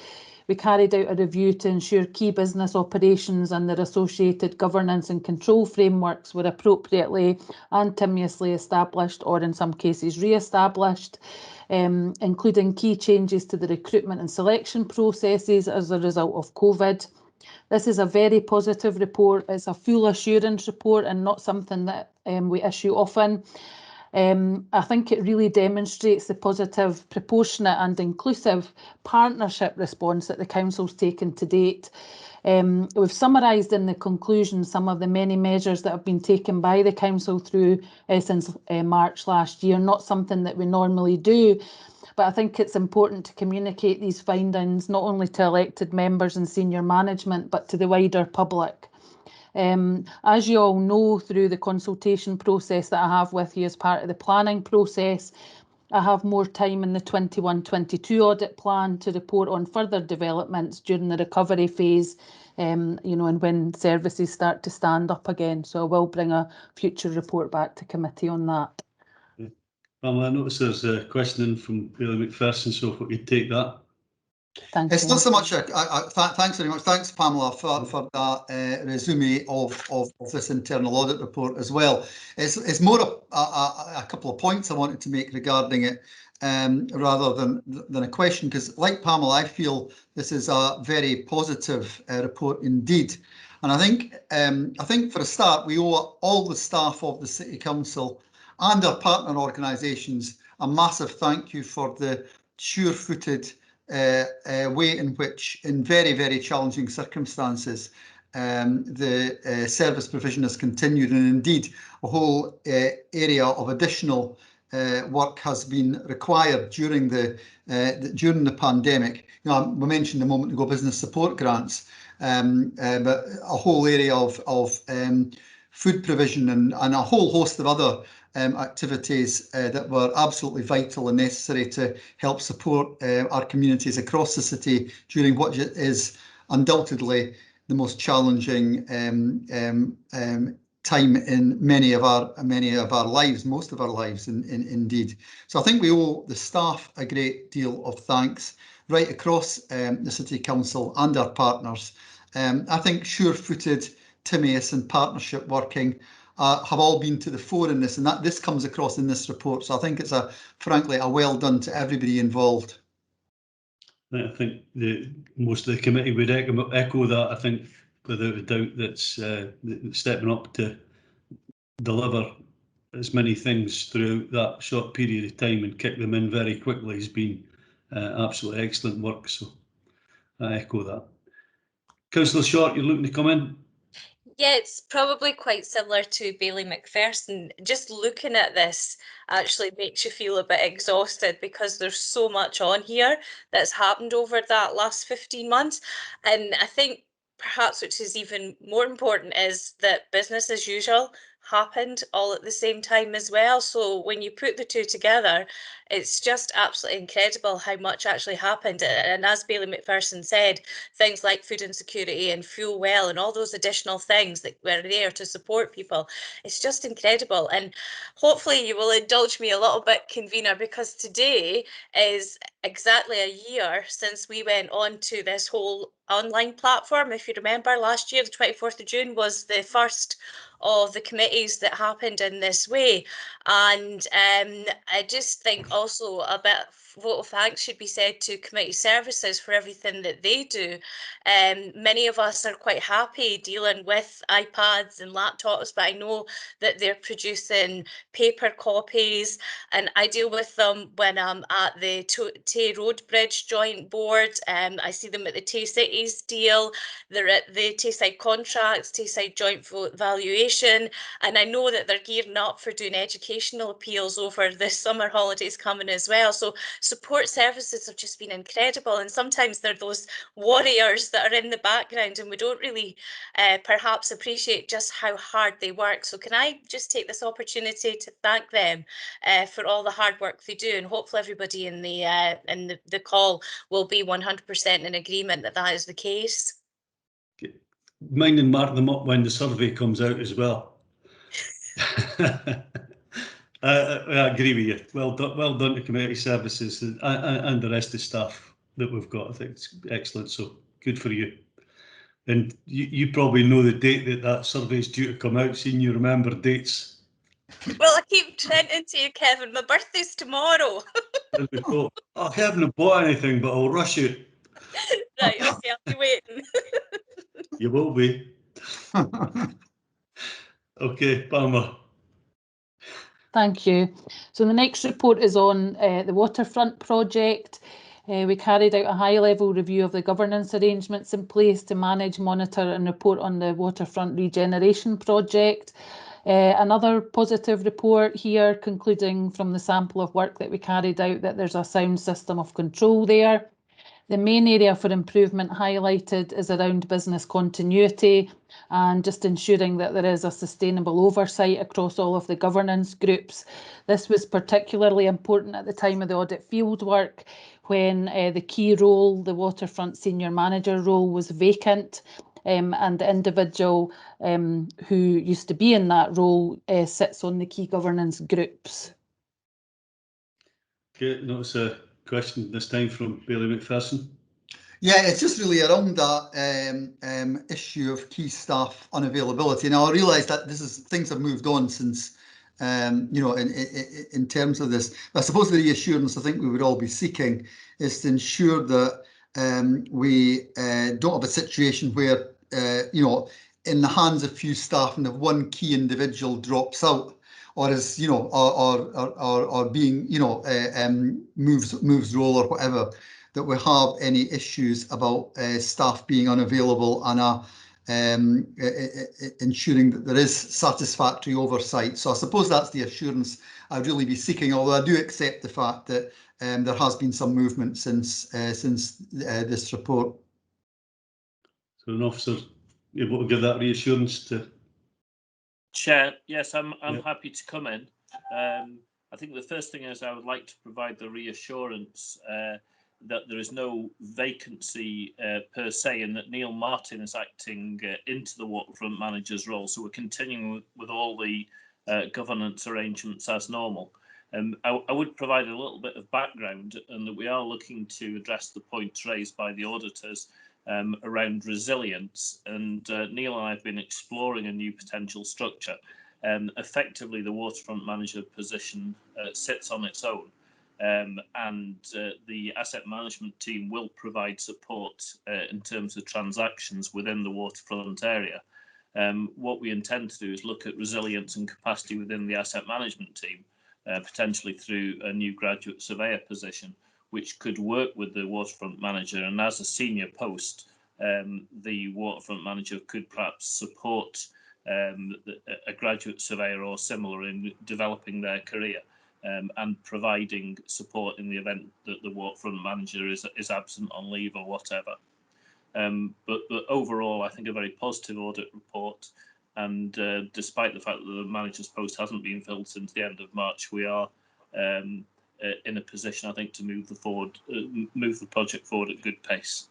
We carried out a review to ensure key business operations and their associated governance and control frameworks were appropriately and timely established, or in some cases re-established, including key changes to the recruitment and selection processes as a result of COVID. This is a very positive report. It's a full assurance report and not something that we issue often. I think it really demonstrates the positive, proportionate and inclusive partnership response that the Council's taken to date. We've summarised in the conclusion some of the many measures that have been taken by the Council through since March last year, not something that we normally do. But I think it's important to communicate these findings not only to elected members and senior management, but to the wider public. As you all know, through the consultation process that I have with you as part of the planning process, I have more time in the 21-22 audit plan to report on further developments during the recovery phase, and when services start to stand up again. So I will bring a future report back to committee on that. Pamela, I notice there's a question in from Bailey McPherson, so if we could take that. Thank you. Not so much. Thanks very much. Thanks, Pamela, for that resume of this internal audit report as well. It's more a couple of points I wanted to make regarding it, rather than a question, because like Pamela, I feel this is a very positive report indeed. And I think for a start, we owe all the staff of the City Council and our partner organisations a massive thank you for the sure-footed way in which, in very, very challenging circumstances, the service provision has continued, and indeed a whole area of additional work has been required during the pandemic. We mentioned a moment ago business support grants, but a whole area of food provision and a whole host of other activities that were absolutely vital and necessary to help support our communities across the city during what is undoubtedly the most challenging time in many of our lives, most of our lives indeed. So I think we owe the staff a great deal of thanks right across the City Council and our partners. I think sure-footed, Timaeus and partnership working have all been to the fore in this, and that this comes across in this report. So I think it's frankly a well done to everybody involved. I think most of the committee would echo that. I think without a doubt that's stepping up to deliver as many things throughout that short period of time and kick them in very quickly has been absolutely excellent work. So I echo that. Councillor Short, you're looking to come in? Yeah, it's probably quite similar to Bailey McPherson. Just looking at this actually makes you feel a bit exhausted because there's so much on here that's happened over that last 15 months. And I think perhaps which is even more important is that business as usual happened all at the same time as well. So when you put the two together, it's just absolutely incredible how much actually happened. And as Bailey McPherson said, things like food insecurity and fuel well and all those additional things that were there to support people, it's just incredible. And hopefully you will indulge me a little bit, convener, because today is exactly a year since we went on to this whole online platform. If you remember, last year, the 24th of June was the first of the committees that happened in this way. And I just think also a bit of vote of thanks should be said to committee services for everything that they do. Many of us are quite happy dealing with iPads and laptops, but I know that they're producing paper copies, and I deal with them when I'm at the Tay Road Bridge Joint Board. I see them at the Tay Cities deal, they're at the Tayside Contracts, Tayside Joint Valuation, and I know that they're gearing up for doing educational appeals over the summer holidays coming as well. So support services have just been incredible, and sometimes they're those warriors that are in the background and we don't really perhaps appreciate just how hard they work. So can I just take this opportunity to thank them for all the hard work they do, and hopefully everybody in the call will be 100% in agreement that that is the case. Mind and mark them up when the survey comes out as well. I agree with you. Well done to community services and the rest of the staff that we've got. I think it's excellent. So good for you. And you probably know the date that survey is due to come out, seeing you remember dates. Well, I keep hinting to you, Kevin. My birthday's tomorrow. I haven't bought anything, but I'll rush it. Right, okay, I'll be waiting. You will be. Okay, Palmer. Thank you. So the next report is on the waterfront project. We carried out a high-level review of the governance arrangements in place to manage, monitor and report on the waterfront regeneration project. Another positive report here, concluding from the sample of work that we carried out that there's a sound system of control there. The main area for improvement highlighted is around business continuity and just ensuring that there is a sustainable oversight across all of the governance groups. This was particularly important at the time of the audit fieldwork when the key role, the waterfront senior manager role, was vacant. And the individual who used to be in that role sits on the key governance groups. Okay, notice a question this time from Bailey McPherson. Yeah, it's just really around that issue of key staff unavailability. Now, I realise that things have moved on since, you know, in terms of this. I suppose the reassurance I think we would all be seeking is to ensure that we don't have a situation where, you know, in the hands of few staff and if one key individual drops out, or is, you know, or being, you know, moves role or whatever, that we have any issues about staff being unavailable and ensuring that there is satisfactory oversight. So I suppose that's the assurance I'd really be seeking, although I do accept the fact that there has been some movement since this report. So an officer able to give that reassurance to? Chair, yes, I'm happy to come in. I think the first thing is I would like to provide the reassurance that there is no vacancy per se, and that Neil Martin is acting into the waterfront manager's role. So we're continuing with all the governance arrangements as normal. I would provide a little bit of background, and that we are looking to address the points raised by the auditors around resilience, and Neil and I have been exploring a new potential structure. Effectively, the waterfront manager position sits on its own, and the asset management team will provide support in terms of transactions within the waterfront area. What we intend to do is look at resilience and capacity within the asset management team, potentially through a new graduate surveyor position, which could work with the waterfront manager, and as a senior post, the waterfront manager could perhaps support a graduate surveyor or similar in developing their career, and providing support in the event that the waterfront manager is absent on leave or whatever. But overall, I think a very positive audit report. despite the fact that the manager's post hasn't been filled since the end of March, we are in a position, I think, to move the project forward at good pace.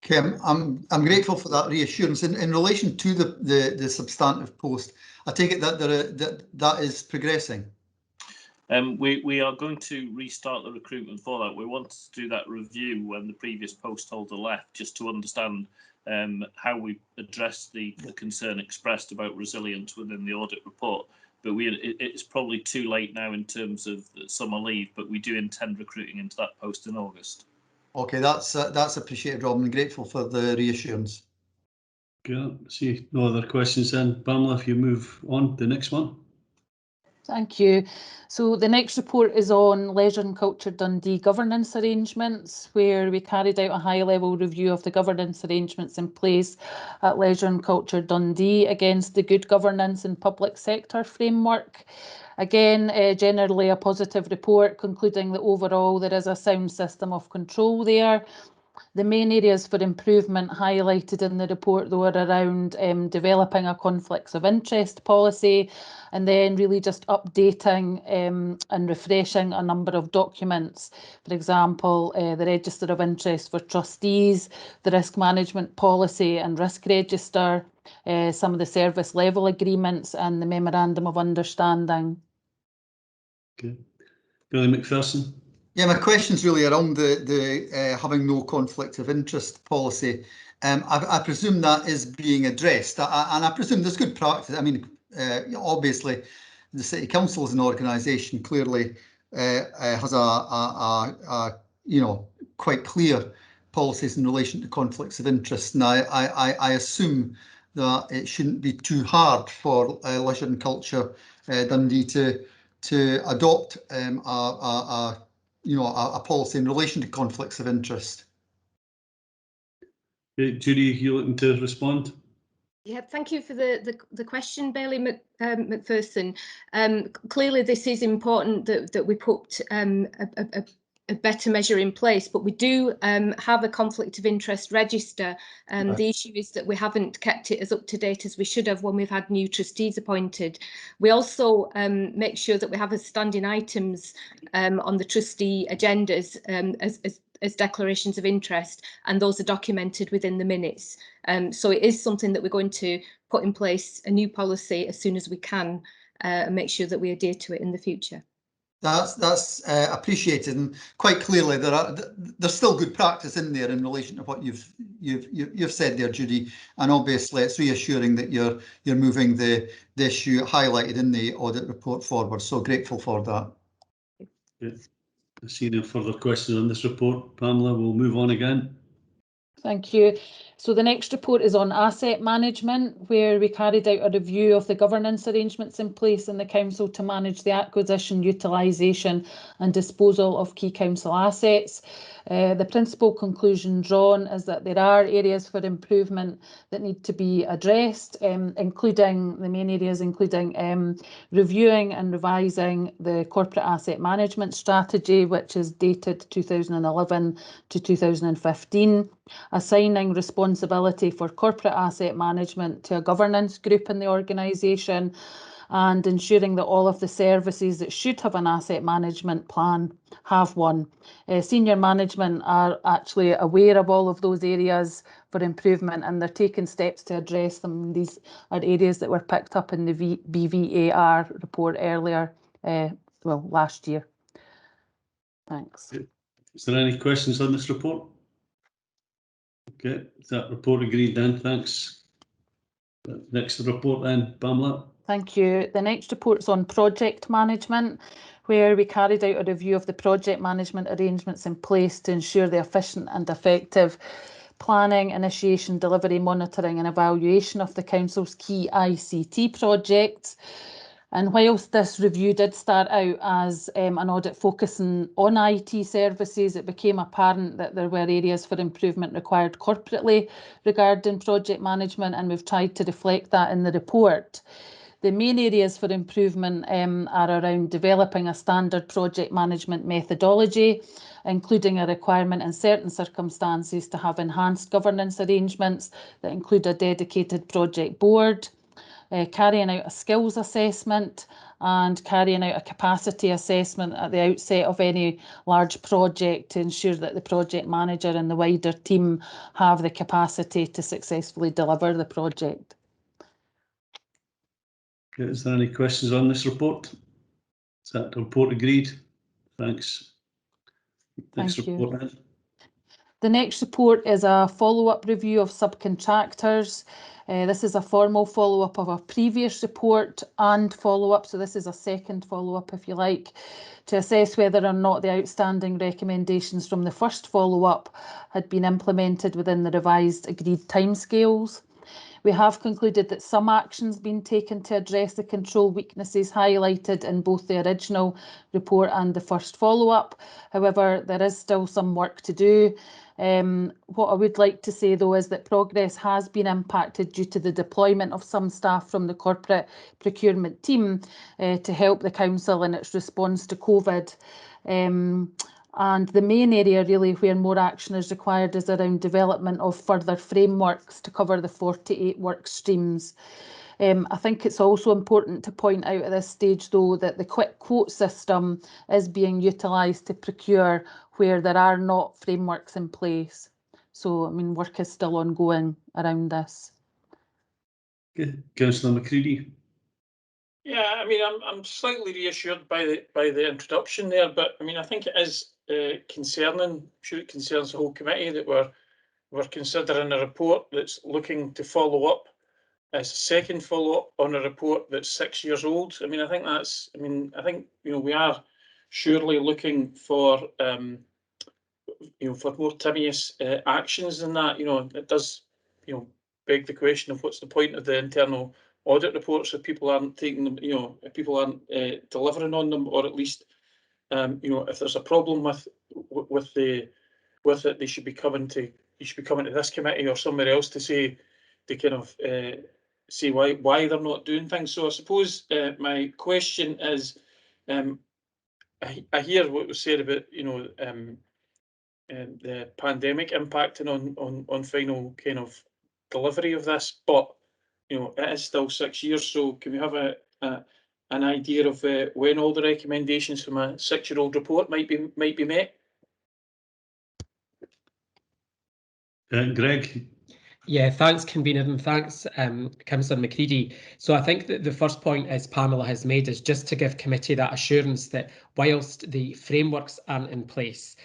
Okay, I'm grateful for that reassurance. In relation to the substantive post, I take it that that is progressing. We are going to restart the recruitment for that. We wanted to do that review when the previous post holder left, just to understand how we address the concern expressed about resilience within the audit report. But it's probably too late now in terms of summer leave, but we do intend recruiting into that post in August. Okay, that's appreciated, Robin. I'm grateful for the reassurance. Okay, see no other questions then. Pamela, if you move on to the next one. Thank you. So the next report is on Leisure and Culture Dundee governance arrangements, where we carried out a high-level review of the governance arrangements in place at Leisure and Culture Dundee against the good governance and public sector framework. Again, generally a positive report concluding that overall there is a sound system of control there. The main areas for improvement highlighted in the report, though, are around developing a conflicts of interest policy, and then really just updating and refreshing a number of documents. For example, the Register of Interest for Trustees, the Risk Management Policy and Risk Register, some of the service level agreements and the Memorandum of Understanding. Okay. Billy McPherson. Yeah, my question's really around the having no conflict of interest policy. I presume that is being addressed, and I presume there's good practice. I mean, obviously, the City Council as an organisation clearly has a quite clear policies in relation to conflicts of interest. And I assume that it shouldn't be too hard for Leisure and Culture Dundee to adopt a policy in relation to conflicts of interest. Judy, you looking to respond? Yeah, thank you for the question, Bailey McPherson. Clearly, this is important that we put a better measure in place, but we do have a conflict of interest register. Right. The issue is that we haven't kept it as up to date as we should have when we've had new trustees appointed. We also make sure that we have as standing items on the trustee agendas as declarations of interest, and those are documented within the minutes. So it is something that we're going to put in place, a new policy, as soon as we can, and make sure that we adhere to it in the future. That's appreciated, and quite clearly there's still good practice in there in relation to what you've said there, Judy. And obviously it's reassuring that you're moving the issue highlighted in the audit report forward. So grateful for that. Yeah. I see no further questions on this report. Pamela, we'll move on again. Thank you. So the next report is on asset management, where we carried out a review of the governance arrangements in place in the council to manage the acquisition, utilisation and disposal of key council assets. The principal conclusion drawn is that there are areas for improvement that need to be addressed, including the main areas, including reviewing and revising the corporate asset management strategy, which is dated 2011 to 2015, assigning responsibility for corporate asset management to a governance group in the organisation, and ensuring that all of the services that should have an asset management plan have one. Senior management are actually aware of all of those areas for improvement, and they're taking steps to address them. These are areas that were picked up in the BVAR report earlier, last year. Thanks. Is there any questions on this report? Okay, is that report agreed then? Thanks. Next report then, Pamela. Thank you. The next report is on project management, where we carried out a review of the project management arrangements in place to ensure the efficient and effective planning, initiation, delivery, monitoring and evaluation of the council's key ICT projects. And whilst this review did start out as an audit focusing on IT services, it became apparent that there were areas for improvement required corporately regarding project management, and we've tried to reflect that in the report. The main areas for improvement are around developing a standard project management methodology, including a requirement in certain circumstances to have enhanced governance arrangements that include a dedicated project board, carrying out a skills assessment and carrying out a capacity assessment at the outset of any large project to ensure that the project manager and the wider team have the capacity to successfully deliver the project. Okay, is there any questions on this report? Is that report agreed? Thanks. Next Thank report, you. The next report is a follow-up review of subcontractors. This is a formal follow-up of a previous report and follow-up, so this is a second follow-up if you like, to assess whether or not the outstanding recommendations from the first follow-up had been implemented within the revised agreed timescales. We have concluded that some actions been taken to address the control weaknesses highlighted in both the original report and the first follow-up. However, there is still some work to do. What I would like to say though is that progress has been impacted due to the deployment of some staff from the corporate procurement team to help the council in its response to COVID. And the main area really where more action is required is around development of further frameworks to cover the 48 work streams. I think it's also important to point out at this stage though that the quick quote system is being utilised to procure where there are not frameworks in place. So, I mean, work is still ongoing around this. Okay, Councillor McCready. Yeah, I mean, I'm slightly reassured by the introduction there, but I mean, I think it is concerning. I'm sure it concerns the whole committee that we're considering a report that's looking to follow up as a second follow-up on a report that's 6 years old. I mean, I think that's. I mean, I think we are surely looking for for more timious actions than that. It does beg the question of what's the point of the internal audit reports if people aren't taking them, if people aren't delivering on them, or at least if there's a problem with it, they should be coming to this committee or somewhere else to say why they're not doing things. So I suppose my question is, I hear what was said about the pandemic impacting on final kind of delivery of this, but it is still 6 years. So can we have an idea of when all the recommendations from a 6-year-old report might be met? Greg. Yeah, thanks, Convener, and thanks, Councillor McCready. So I think that the first point, as Pamela has made, is just to give committee that assurance that whilst the frameworks aren't in place,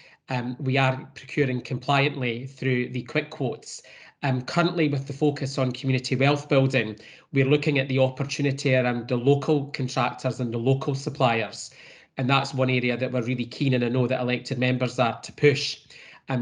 we are procuring compliantly through the quick quotes. Currently, with the focus on community wealth building, we're looking at the opportunity around the local contractors and the local suppliers. And that's one area that we're really keen, and I know that elected members are, to push.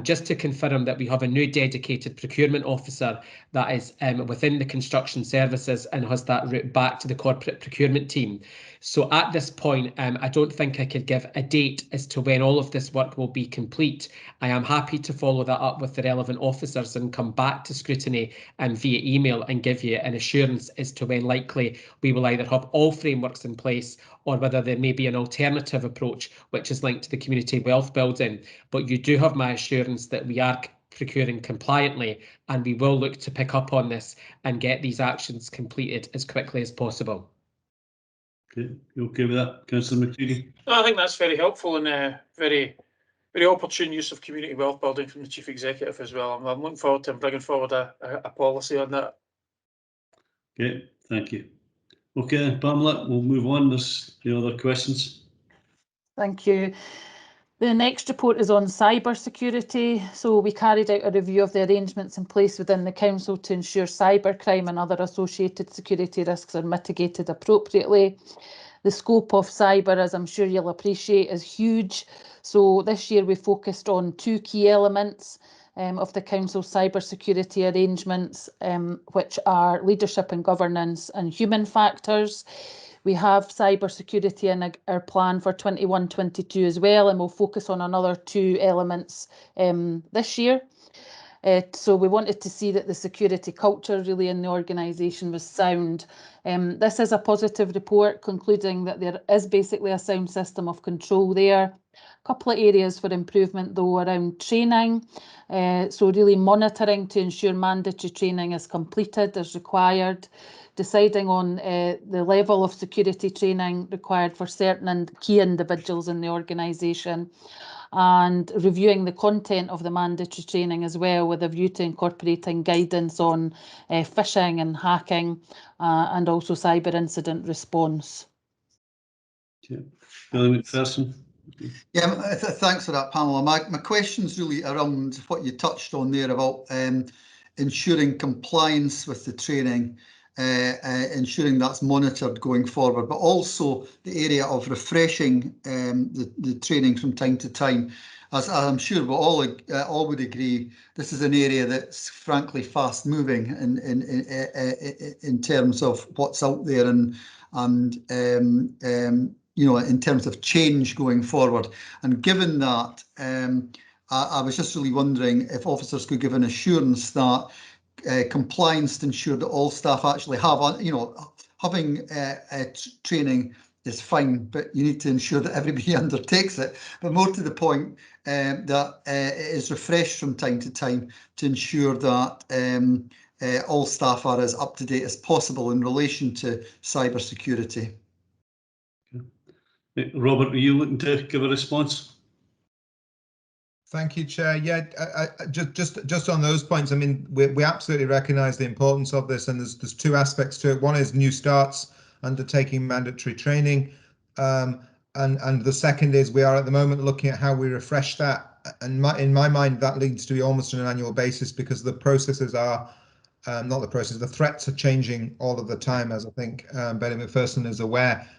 Just to confirm that we have a new dedicated procurement officer that is within the construction services and has that route back to the corporate procurement team. So at this point, I don't think I could give a date as to when all of this work will be complete. I am happy to follow that up with the relevant officers and come back to scrutiny via email and give you an assurance as to when likely we will either have all frameworks in place or whether there may be an alternative approach which is linked to the community wealth building. But you do have my assurance that we are procuring compliantly, and we will look to pick up on this and get these actions completed as quickly as possible. Okay, you okay with that, Councillor McCready? I think that's very helpful and very opportune use of community wealth building from the Chief Executive as well. I'm looking forward to him bringing forward a policy on that. Okay, thank you. Okay, Pamela, we'll move on. There's the other questions. Thank you. The next report is on cyber security. So we carried out a review of the arrangements in place within the council to ensure cybercrime and other associated security risks are mitigated appropriately. The scope of cyber, as I'm sure you'll appreciate, is huge. So this year we focused on 2 key elements of the council cyber security arrangements, which are leadership and governance and human factors. We have cyber security in our plan for 21-22 as well, and we'll focus on another 2 elements this year. So we wanted to see that the security culture really in the organisation was sound. This is a positive report concluding that there is basically a sound system of control there. A couple of areas for improvement though around training. So really monitoring to ensure mandatory training is completed as required. Deciding on the level of security training required for certain key individuals in the organisation, and reviewing the content of the mandatory training as well with a view to incorporating guidance on phishing and hacking and also cyber incident response. Okay. Billy McPherson. Yeah, thanks for that, Pamela. My question's really around what you touched on there about ensuring compliance with the training, ensuring that's monitored going forward, but also the area of refreshing the training from time to time. As I'm sure we all would agree, this is an area that's frankly fast moving in terms of what's out there and you know, in terms of change going forward. And given that, I was just really wondering if officers could give an assurance that compliance to ensure that all staff actually have, you know, having training is fine, but you need to ensure that everybody undertakes it. But more to the point, that it is refreshed from time to time to ensure that all staff are as up to date as possible in relation to cyber security. Robert, are you looking to give a response? Thank you, Chair. Yeah, just on those points, I mean, we absolutely recognise the importance of this, and there's two aspects to it. One is new starts undertaking mandatory training, and the second is we are at the moment looking at how we refresh that. And in my mind, that needs to be almost on an annual basis because the processes are the threats are changing all of the time, as I think Betty McPherson is aware.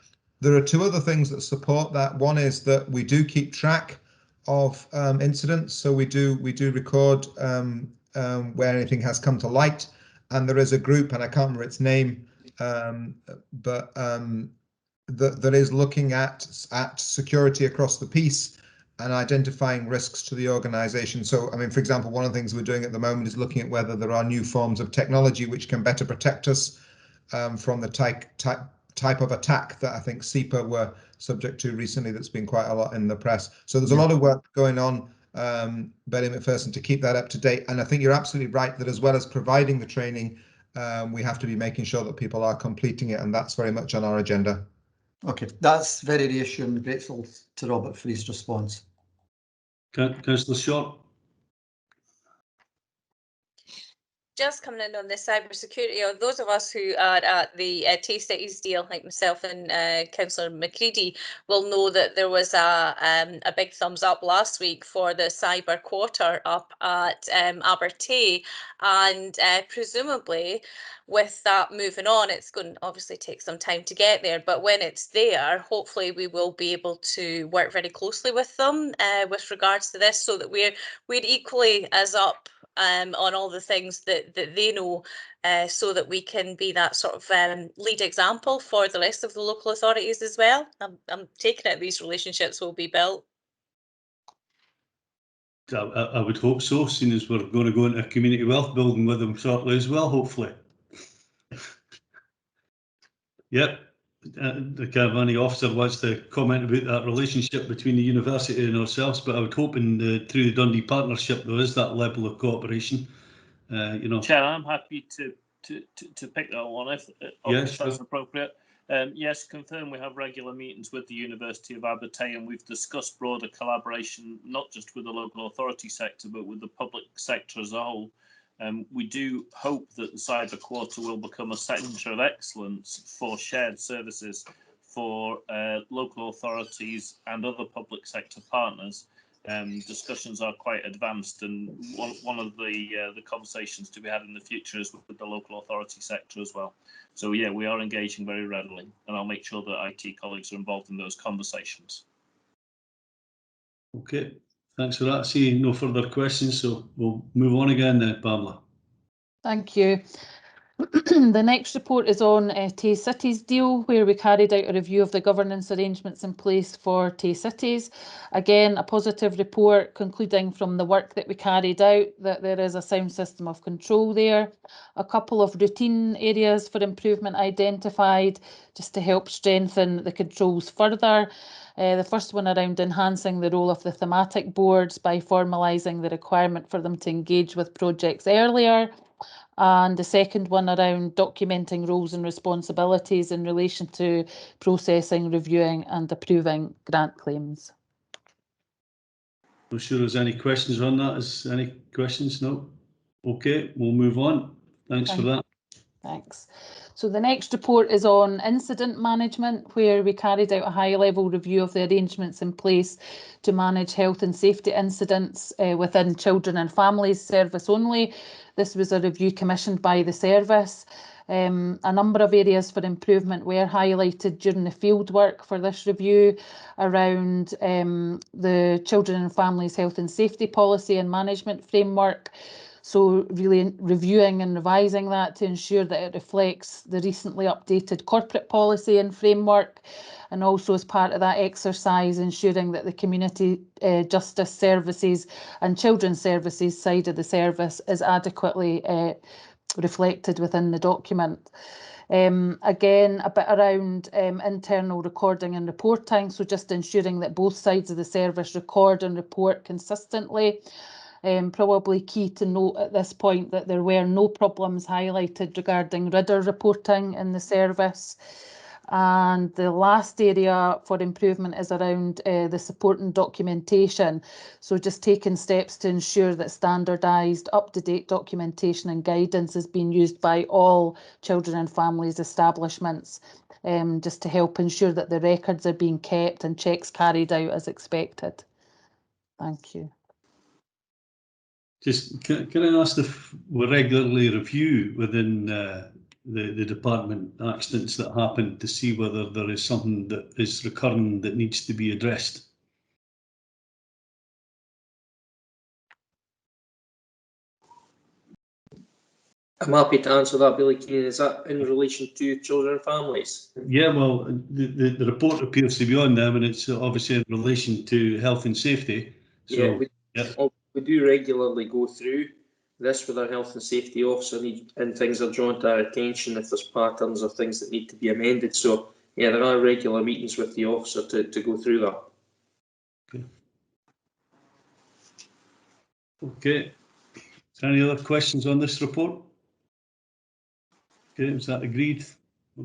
There are two other things that support that. One is that we do keep track of incidents, so we do record where anything has come to light, and there is a group, and I can't remember its name, but that is looking at security across the piece and identifying risks to the organisation. So, I mean, for example, one of the things we're doing at the moment is looking at whether there are new forms of technology which can better protect us from the type of attack that I think SEPA were subject to recently. That's been quite a lot in the press. So there's a lot of work going on, Betty McPherson, to keep that up to date. And I think you're absolutely right that as well as providing the training, we have to be making sure that people are completing it, and that's very much on our agenda. Okay, that's very reassuring. Grateful to Robert for his response. Councillor Short. Just coming in on the cyber security, or those of us who are at the Tay Cities deal, like myself and Councillor McCready, will know that there was a big thumbs up last week for the cyber quarter up at Abertay, and presumably with that moving on, it's going to obviously take some time to get there, but when it's there, hopefully we will be able to work very closely with them with regards to this, so that we're equally as up on all the things that they know, so that we can be that sort of lead example for the rest of the local authorities as well. I'm taking it these relationships will be built. I would hope so, seeing as we're going to go into a community wealth building with them shortly as well, hopefully. Yep. The Caravani officer wants to comment about that relationship between the university and ourselves, but I would hope through the Dundee partnership there is that level of cooperation. You know, Chair, I'm happy to pick that one if that's appropriate. Yes, confirm we have regular meetings with the University of Abertay, and we've discussed broader collaboration, not just with the local authority sector, but with the public sector as a whole. We do hope that the cyber quarter will become a centre of excellence for shared services for local authorities and other public sector partners. Discussions are quite advanced, and one of the conversations to be had in the future is with the local authority sector as well. So yeah, we are engaging very readily, and I'll make sure that IT colleagues are involved in those conversations. Okay, thanks for that. I see no further questions, so we'll move on again then, Pamela. Thank you. The next report is on Tay Cities deal, where we carried out a review of the governance arrangements in place for Tay Cities. Again, a positive report concluding from the work that we carried out that there is a sound system of control there. A couple of routine areas for improvement identified just to help strengthen the controls further. The first one around enhancing the role of the thematic boards by formalising the requirement for them to engage with projects earlier. And the second one around documenting roles and responsibilities in relation to processing, reviewing and approving grant claims. Not sure there's any questions on that. Is any questions? No? Okay, we'll move on. Thanks for that. Thanks. So the next report is on incident management, where we carried out a high-level review of the arrangements in place to manage health and safety incidents within Children and Families Service only. This was a review commissioned by the service. A number of areas for improvement were highlighted during the field work for this review around the Children and Families Health and Safety Policy and Management Framework. So really reviewing and revising that to ensure that it reflects the recently updated corporate policy and framework, and also as part of that exercise ensuring that the community justice services and children's services side of the service is adequately reflected within the document. Again, a bit around internal recording and reporting, so just ensuring that both sides of the service record and report consistently. Probably key to note at this point that there were no problems highlighted regarding RIDDER reporting in the service. And the last area for improvement is around the support and documentation. So just taking steps to ensure that standardised, up-to-date documentation and guidance is being used by all Children and Families establishments, just to help ensure that the records are being kept and checks carried out as expected. Thank you. Just can I ask if we regularly review within the department accidents that happen to see whether there is something that is recurring that needs to be addressed? I'm happy to answer that, Billy Keenan. Is that in relation to children and families? Yeah, well, the report appears to be on them, and it's obviously in relation to health and safety. So, we do regularly go through this with our health and safety officer, and things are drawn to our attention if there's patterns or things that need to be amended. So, yeah, there are regular meetings with the officer to go through that. Okay. Okay. Is there any other questions on this report? Okay, is that agreed?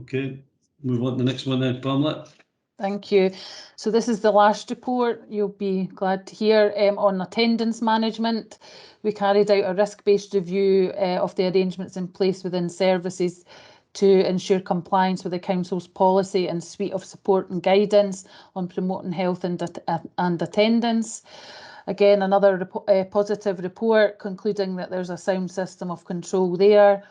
Okay, move on to the next one then, Pamela. Thank you. So this is the last report, you'll be glad to hear, on attendance management. We carried out a risk-based review of the arrangements in place within services to ensure compliance with the Council's policy and suite of support and guidance on promoting health and attendance. Again, another positive report concluding that there's a sound system of control there.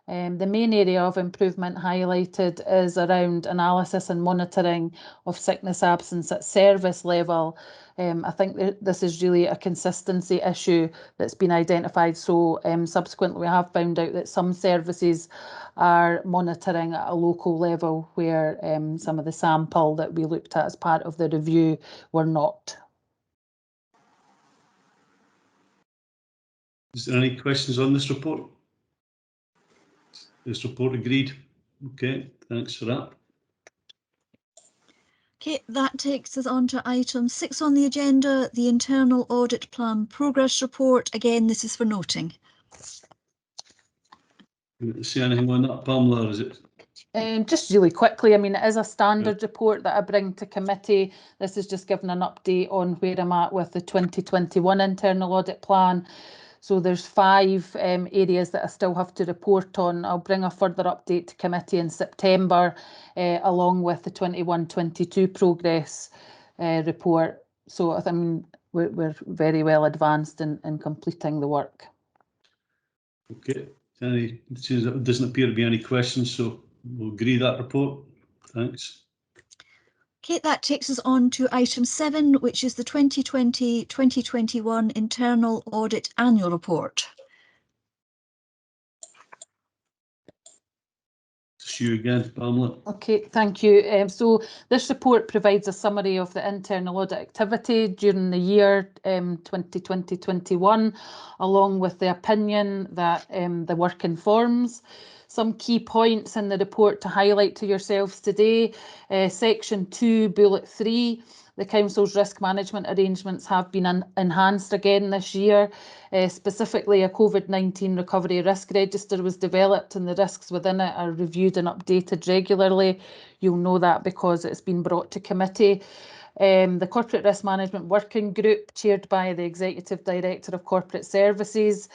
The main area of improvement highlighted is around analysis and monitoring of sickness absence at service level. I think that this is really a consistency issue that's been identified. So subsequently, we have found out that some services are monitoring at a local level where some of the sample that we looked at as part of the review were not. Is there any questions on this report? This report agreed. Okay, thanks for that. Okay, that takes us on to item 6 on the agenda, the Internal Audit Plan Progress Report. Again, this is for noting. See anything on that, Pamela, or is it? Just really quickly, I mean, it is a standard report that I bring to committee. This is just giving an update on where I'm at with the 2021 Internal Audit Plan. So there's 5 areas that I still have to report on. I'll bring a further update to committee in September, along with the 21-22 progress report. So I mean, we're very well advanced in completing the work. Okay, there doesn't appear to be any questions, so we'll agree that report. Thanks. Okay, that takes us on to item 7, which is the 2020-2021 Internal Audit Annual Report. to you again, Pamela. Okay, thank you. So this report provides a summary of the internal audit activity during the year 2020-21, along with the opinion that the work informs. Some key points in the report to highlight to yourselves today. Section 2, Bullet 3. The Council's risk management arrangements have been enhanced again this year. Specifically, a COVID-19 recovery risk register was developed and the risks within it are reviewed and updated regularly. You'll know that because it's been brought to committee. The Corporate Risk Management Working Group, chaired by the Executive Director of Corporate Services,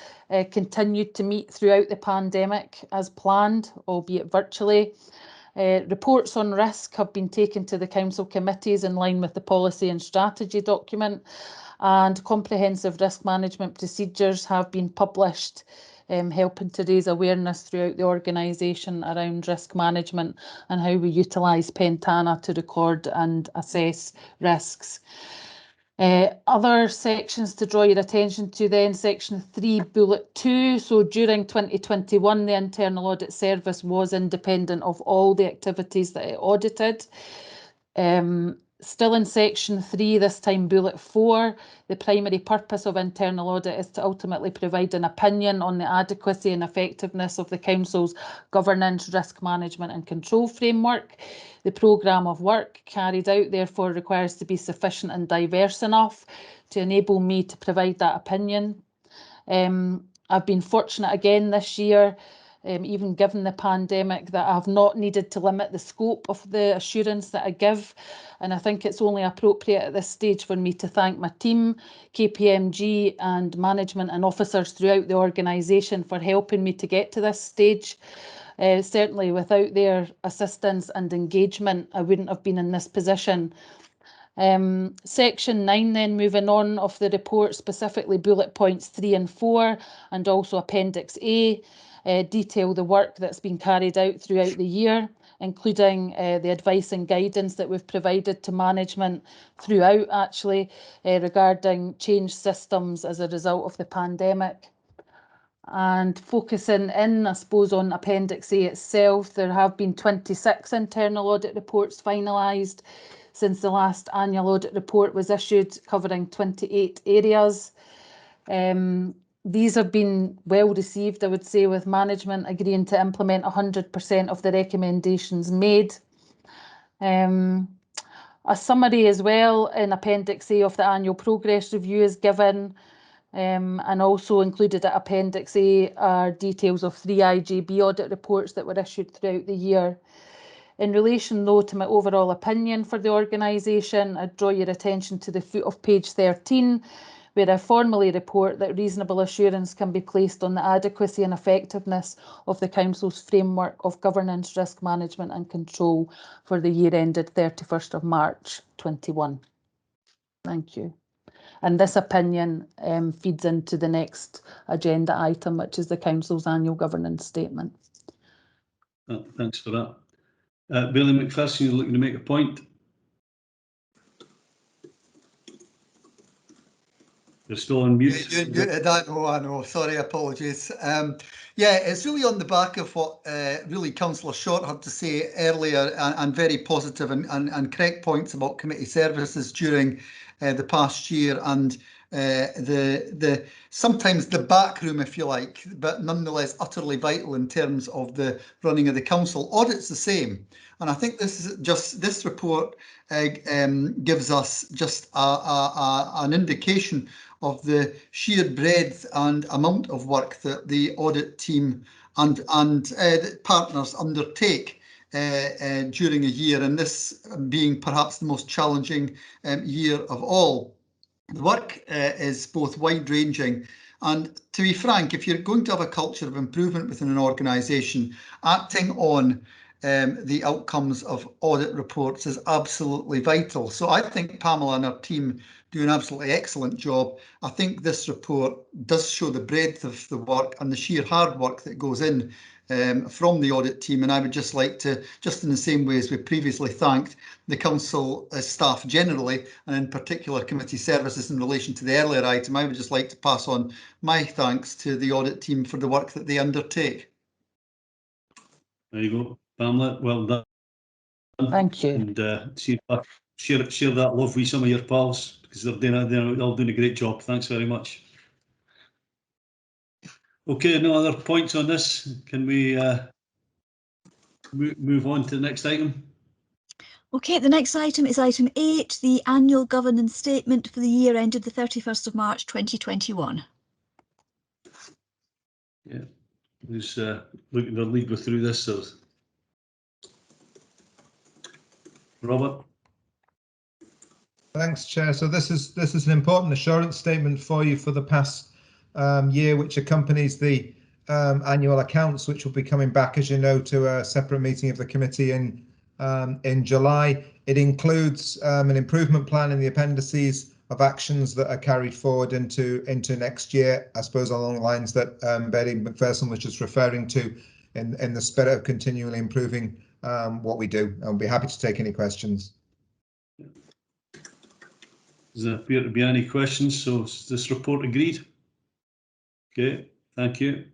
continued to meet throughout the pandemic as planned, albeit virtually. Reports on risk have been taken to the Council committees in line with the policy and strategy document, and comprehensive risk management procedures have been published, helping to raise awareness throughout the organisation around risk management and how we utilise Pentana to record and assess risks. Other sections to draw your attention to then, section 3, bullet 2. So during 2021, the Internal Audit Service was independent of all the activities that it audited. Still in section 3, this time bullet 4, the primary purpose of internal audit is to ultimately provide an opinion on the adequacy and effectiveness of the Council's governance, risk management and control framework. The programme of work carried out therefore requires to be sufficient and diverse enough to enable me to provide that opinion. I've been fortunate again this year, even given the pandemic, that I've not needed to limit the scope of the assurance that I give. And I think it's only appropriate at this stage for me to thank my team, KPMG and management and officers throughout the organisation for helping me to get to this stage. Certainly without their assistance and engagement, I wouldn't have been in this position. Section 9 then, moving on, of the report, specifically bullet points 3 and 4 and also Appendix A, detail the work that's been carried out throughout the year, including the advice and guidance that we've provided to management throughout, actually, regarding changed systems as a result of the pandemic. And focusing in, I suppose, on Appendix A itself, there have been 26 internal audit reports finalised since the last annual audit report was issued, covering 28 areas. These have been well received, I would say, with management agreeing to implement 100% of the recommendations made. A summary as well in Appendix A of the annual progress review is given, and also included at Appendix A are details of 3 IJB audit reports that were issued throughout the year. In relation, though, to my overall opinion for the organisation, I draw your attention to the foot of page 13, where I formally report that reasonable assurance can be placed on the adequacy and effectiveness of the Council's framework of governance, risk management and control for the year ended 31st of March 21. Thank you. And this opinion feeds into the next agenda item, which is the Council's annual governance statement. Thanks for that. Billy McPherson, you're looking to make a point? You're still on mute. I know. Sorry, apologies. Yeah, it's really on the back of what really Councillor Short had to say earlier, and very positive and correct points about committee services during the past year, and the sometimes the back room, if you like, but nonetheless utterly vital in terms of the running of the council. Audit's the same, and I think this report gives us just an indication of the sheer breadth and amount of work that the audit team and partners undertake during a year, and this being perhaps the most challenging year of all. The work is both wide-ranging, and to be frank, if you're going to have a culture of improvement within an organisation, acting on the outcomes of audit reports is absolutely vital. So I think Pamela and her team do an absolutely excellent job. I think this report does show the breadth of the work and the sheer hard work that goes in from the audit team, and I would just like to, just in the same way as we previously thanked the council staff generally, and in particular committee services in relation to the earlier item, I would just like to pass on my thanks to the audit team for the work that they undertake. There you go. Pamela, well done. Thank you. And share that love with some of your pals, because they're all doing a great job. Thanks very much. Okay, no other points on this. Can we move on to the next item? Okay, the next item is item 8, the annual governance statement for the year ended the 31st of March 2021. Yeah, who's looking to lead us through this? So, Robert. Thanks, Chair. So this is an important assurance statement for you for the past year, which accompanies the annual accounts, which will be coming back, as you know, to a separate meeting of the committee in July. It includes an improvement plan in the appendices of actions that are carried forward into next year, I suppose along the lines that Betty McPherson was just referring to, in the spirit of continually improving what we do. I'll be happy to take any questions. Does there appear to be any questions? So is this report agreed? Okay, thank you.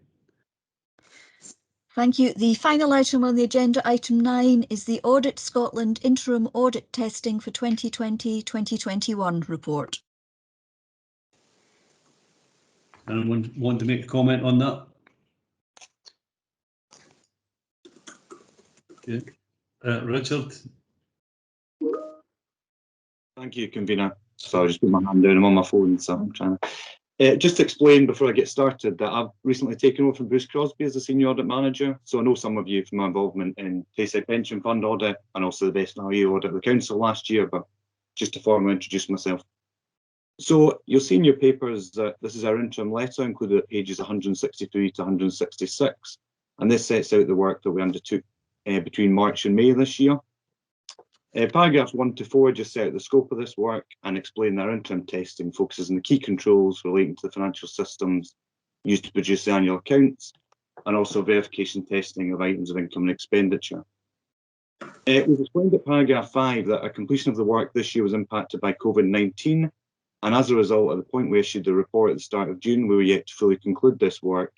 Thank you. The final item on the agenda, item 9, is the Audit Scotland Interim Audit Testing for 2020-2021 report. Anyone want to make a comment on that? Okay. Richard. Thank you, convener. So I'll just put my hand down. I'm on my phone, so I'm trying to. Just to explain before I get started that I've recently taken over from Bruce Crosby as the Senior Audit Manager. So I know some of you from my involvement in Tayside Pension Fund audit and also the Best Value audit of the Council last year, but just to formally introduce myself. So you'll see in your papers that this is our interim letter, included at pages 163 to 166. And this sets out the work that we undertook between March and May this year. Paragraphs 1 to 4 just set out the scope of this work and explain our interim testing focuses on the key controls relating to the financial systems used to produce the annual accounts, and also verification testing of items of income and expenditure. We've explained at paragraph 5 that a completion of the work this year was impacted by COVID-19, and as a result, at the point we issued the report at the start of June, we were yet to fully conclude this work.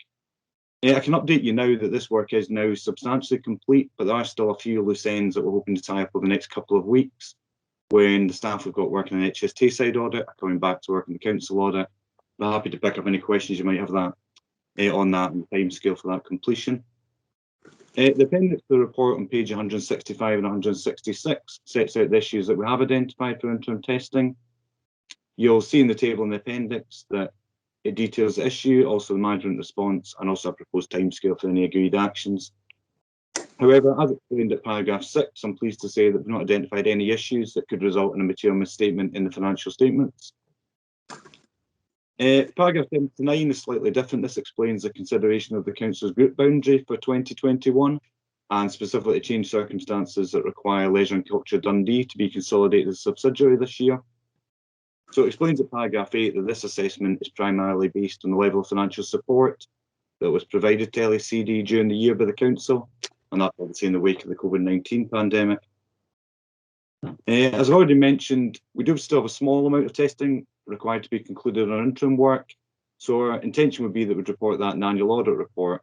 I can update you now that this work is now substantially complete, but there are still a few loose ends that we're hoping to tie up over the next couple of weeks, when the staff we've got working on the HS Tayside audit are coming back to work on the council audit. I'm happy to pick up any questions you might have on that and the timescale for that completion. The appendix to the report on page 165 and 166 sets out the issues that we have identified for interim testing. You'll see in the table in the appendix that it details the issue, also the management response, and also a proposed timescale for any agreed actions. However, as explained at paragraph 6, I'm pleased to say that we've not identified any issues that could result in a material misstatement in the financial statements. Paragraph 79 is slightly different. This explains the consideration of the Council's group boundary for 2021, and specifically changed circumstances that require Leisure and Culture Dundee to be consolidated as a subsidiary this year. So it explains at paragraph 8 that this assessment is primarily based on the level of financial support that was provided to LACD during the year by the Council, and that's obviously in the wake of the COVID-19 pandemic. As I already mentioned, we do still have a small amount of testing required to be concluded on our interim work, so our intention would be that we'd report that in an annual audit report.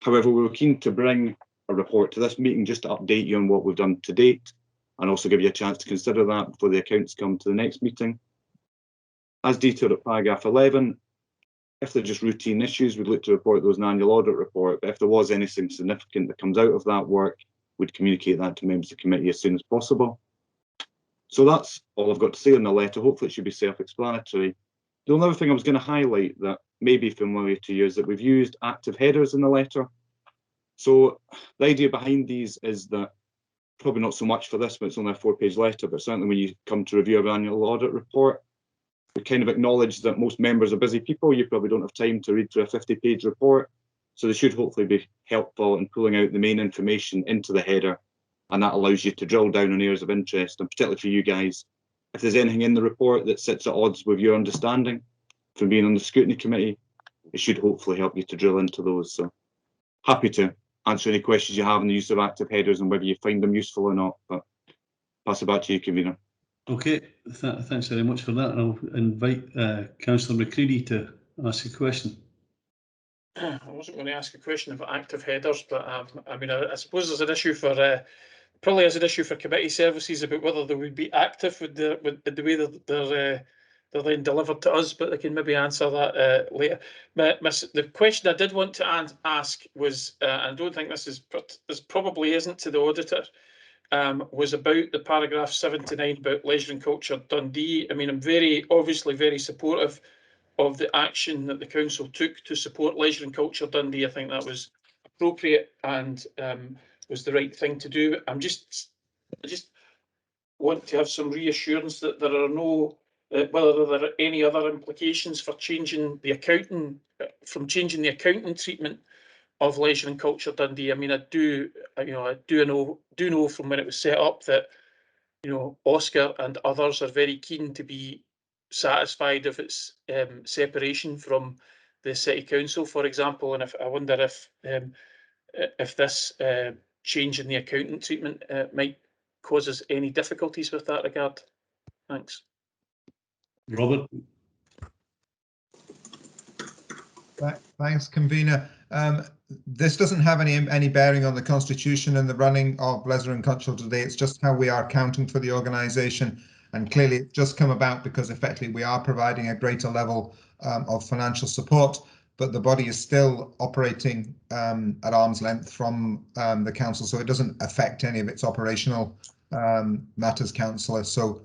However, we were keen to bring a report to this meeting just to update you on what we've done to date, and also give you a chance to consider that before the accounts come to the next meeting. As detailed at paragraph 11, if they're just routine issues, we'd look to report those in an annual audit report, but if there was anything significant that comes out of that work, we'd communicate that to members of the committee as soon as possible. So that's all I've got to say in the letter. Hopefully it should be self-explanatory. The only other thing I was going to highlight that may be familiar to you is that we've used active headers in the letter. So the idea behind these is that, probably not so much for this, but it's only a 4-page letter, but certainly when you come to review our annual audit report, we kind of acknowledge that most members are busy people. You probably don't have time to read through a 50-page report. So they should hopefully be helpful in pulling out the main information into the header. And that allows you to drill down on areas of interest, and particularly for you guys, if there's anything in the report that sits at odds with your understanding from being on the Scrutiny Committee, it should hopefully help you to drill into those. So happy to answer any questions you have on the use of active headers and whether you find them useful or not. But pass it back to you, convener. Okay, thanks very much for that. I'll invite Councillor McCready to ask a question. I wasn't going to ask a question about active headers, but I mean, I suppose there's an issue for probably as an issue for committee services about whether they would be active with the way that they're then delivered to us, but they can maybe answer that later. The question I did want to ask was, I don't think this probably isn't to the auditor, was about the paragraph 79 about leisure and culture Dundee. I mean, I'm obviously very supportive of the action that the council took to support leisure and culture Dundee. I think that was appropriate and was the right thing to do. I just want to have some reassurance that there are no, whether there are any other implications for changing the accounting, treatment of leisure and culture Dundee. I mean, I do know from when it was set up that, Oscar and others are very keen to be satisfied of its separation from the city council, for example. And I wonder if this change in the accounting treatment might cause us any difficulties with that regard. Thanks. Robert. Thanks, convener. This doesn't have any bearing on the constitution and the running of leisure and culture today. It's just how we are accounting for the organisation, and clearly it's just come about because effectively we are providing a greater level of financial support, but the body is still operating at arm's length from the council, so it doesn't affect any of its operational matters, councillor. So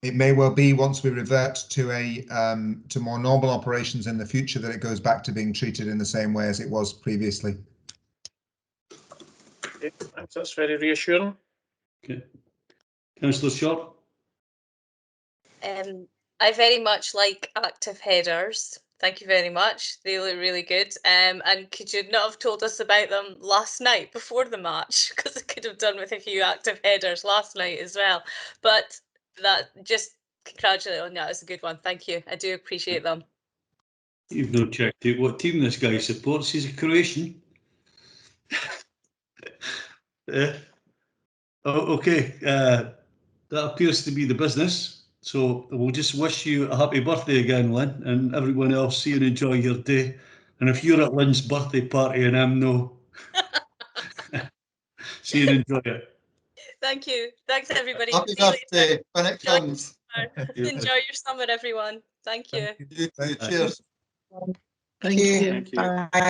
it may well be, once we revert to to more normal operations in the future, that it goes back to being treated in the same way as it was previously. Okay, thanks. That's very reassuring. Okay, Councillor Short. I very much like active headers. Thank you very much. They look really good. And could you not have told us about them last night before the match? Because I could have done with a few active headers last night as well. But that, just congratulate on that. It's a good one. Thank you. I do appreciate them. You've not checked out what team this guy supports. He's a Croatian. Okay, that appears to be the business. So we'll just wish you a happy birthday again, Lynn, and everyone else. See you and enjoy your day. And if you're at Lynn's birthday party and I'm no, see you and enjoy it. Thank you. Thanks, everybody. Happy birthday when it comes. Enjoy your summer, everyone. Thank you. Cheers. Thank you. Bye.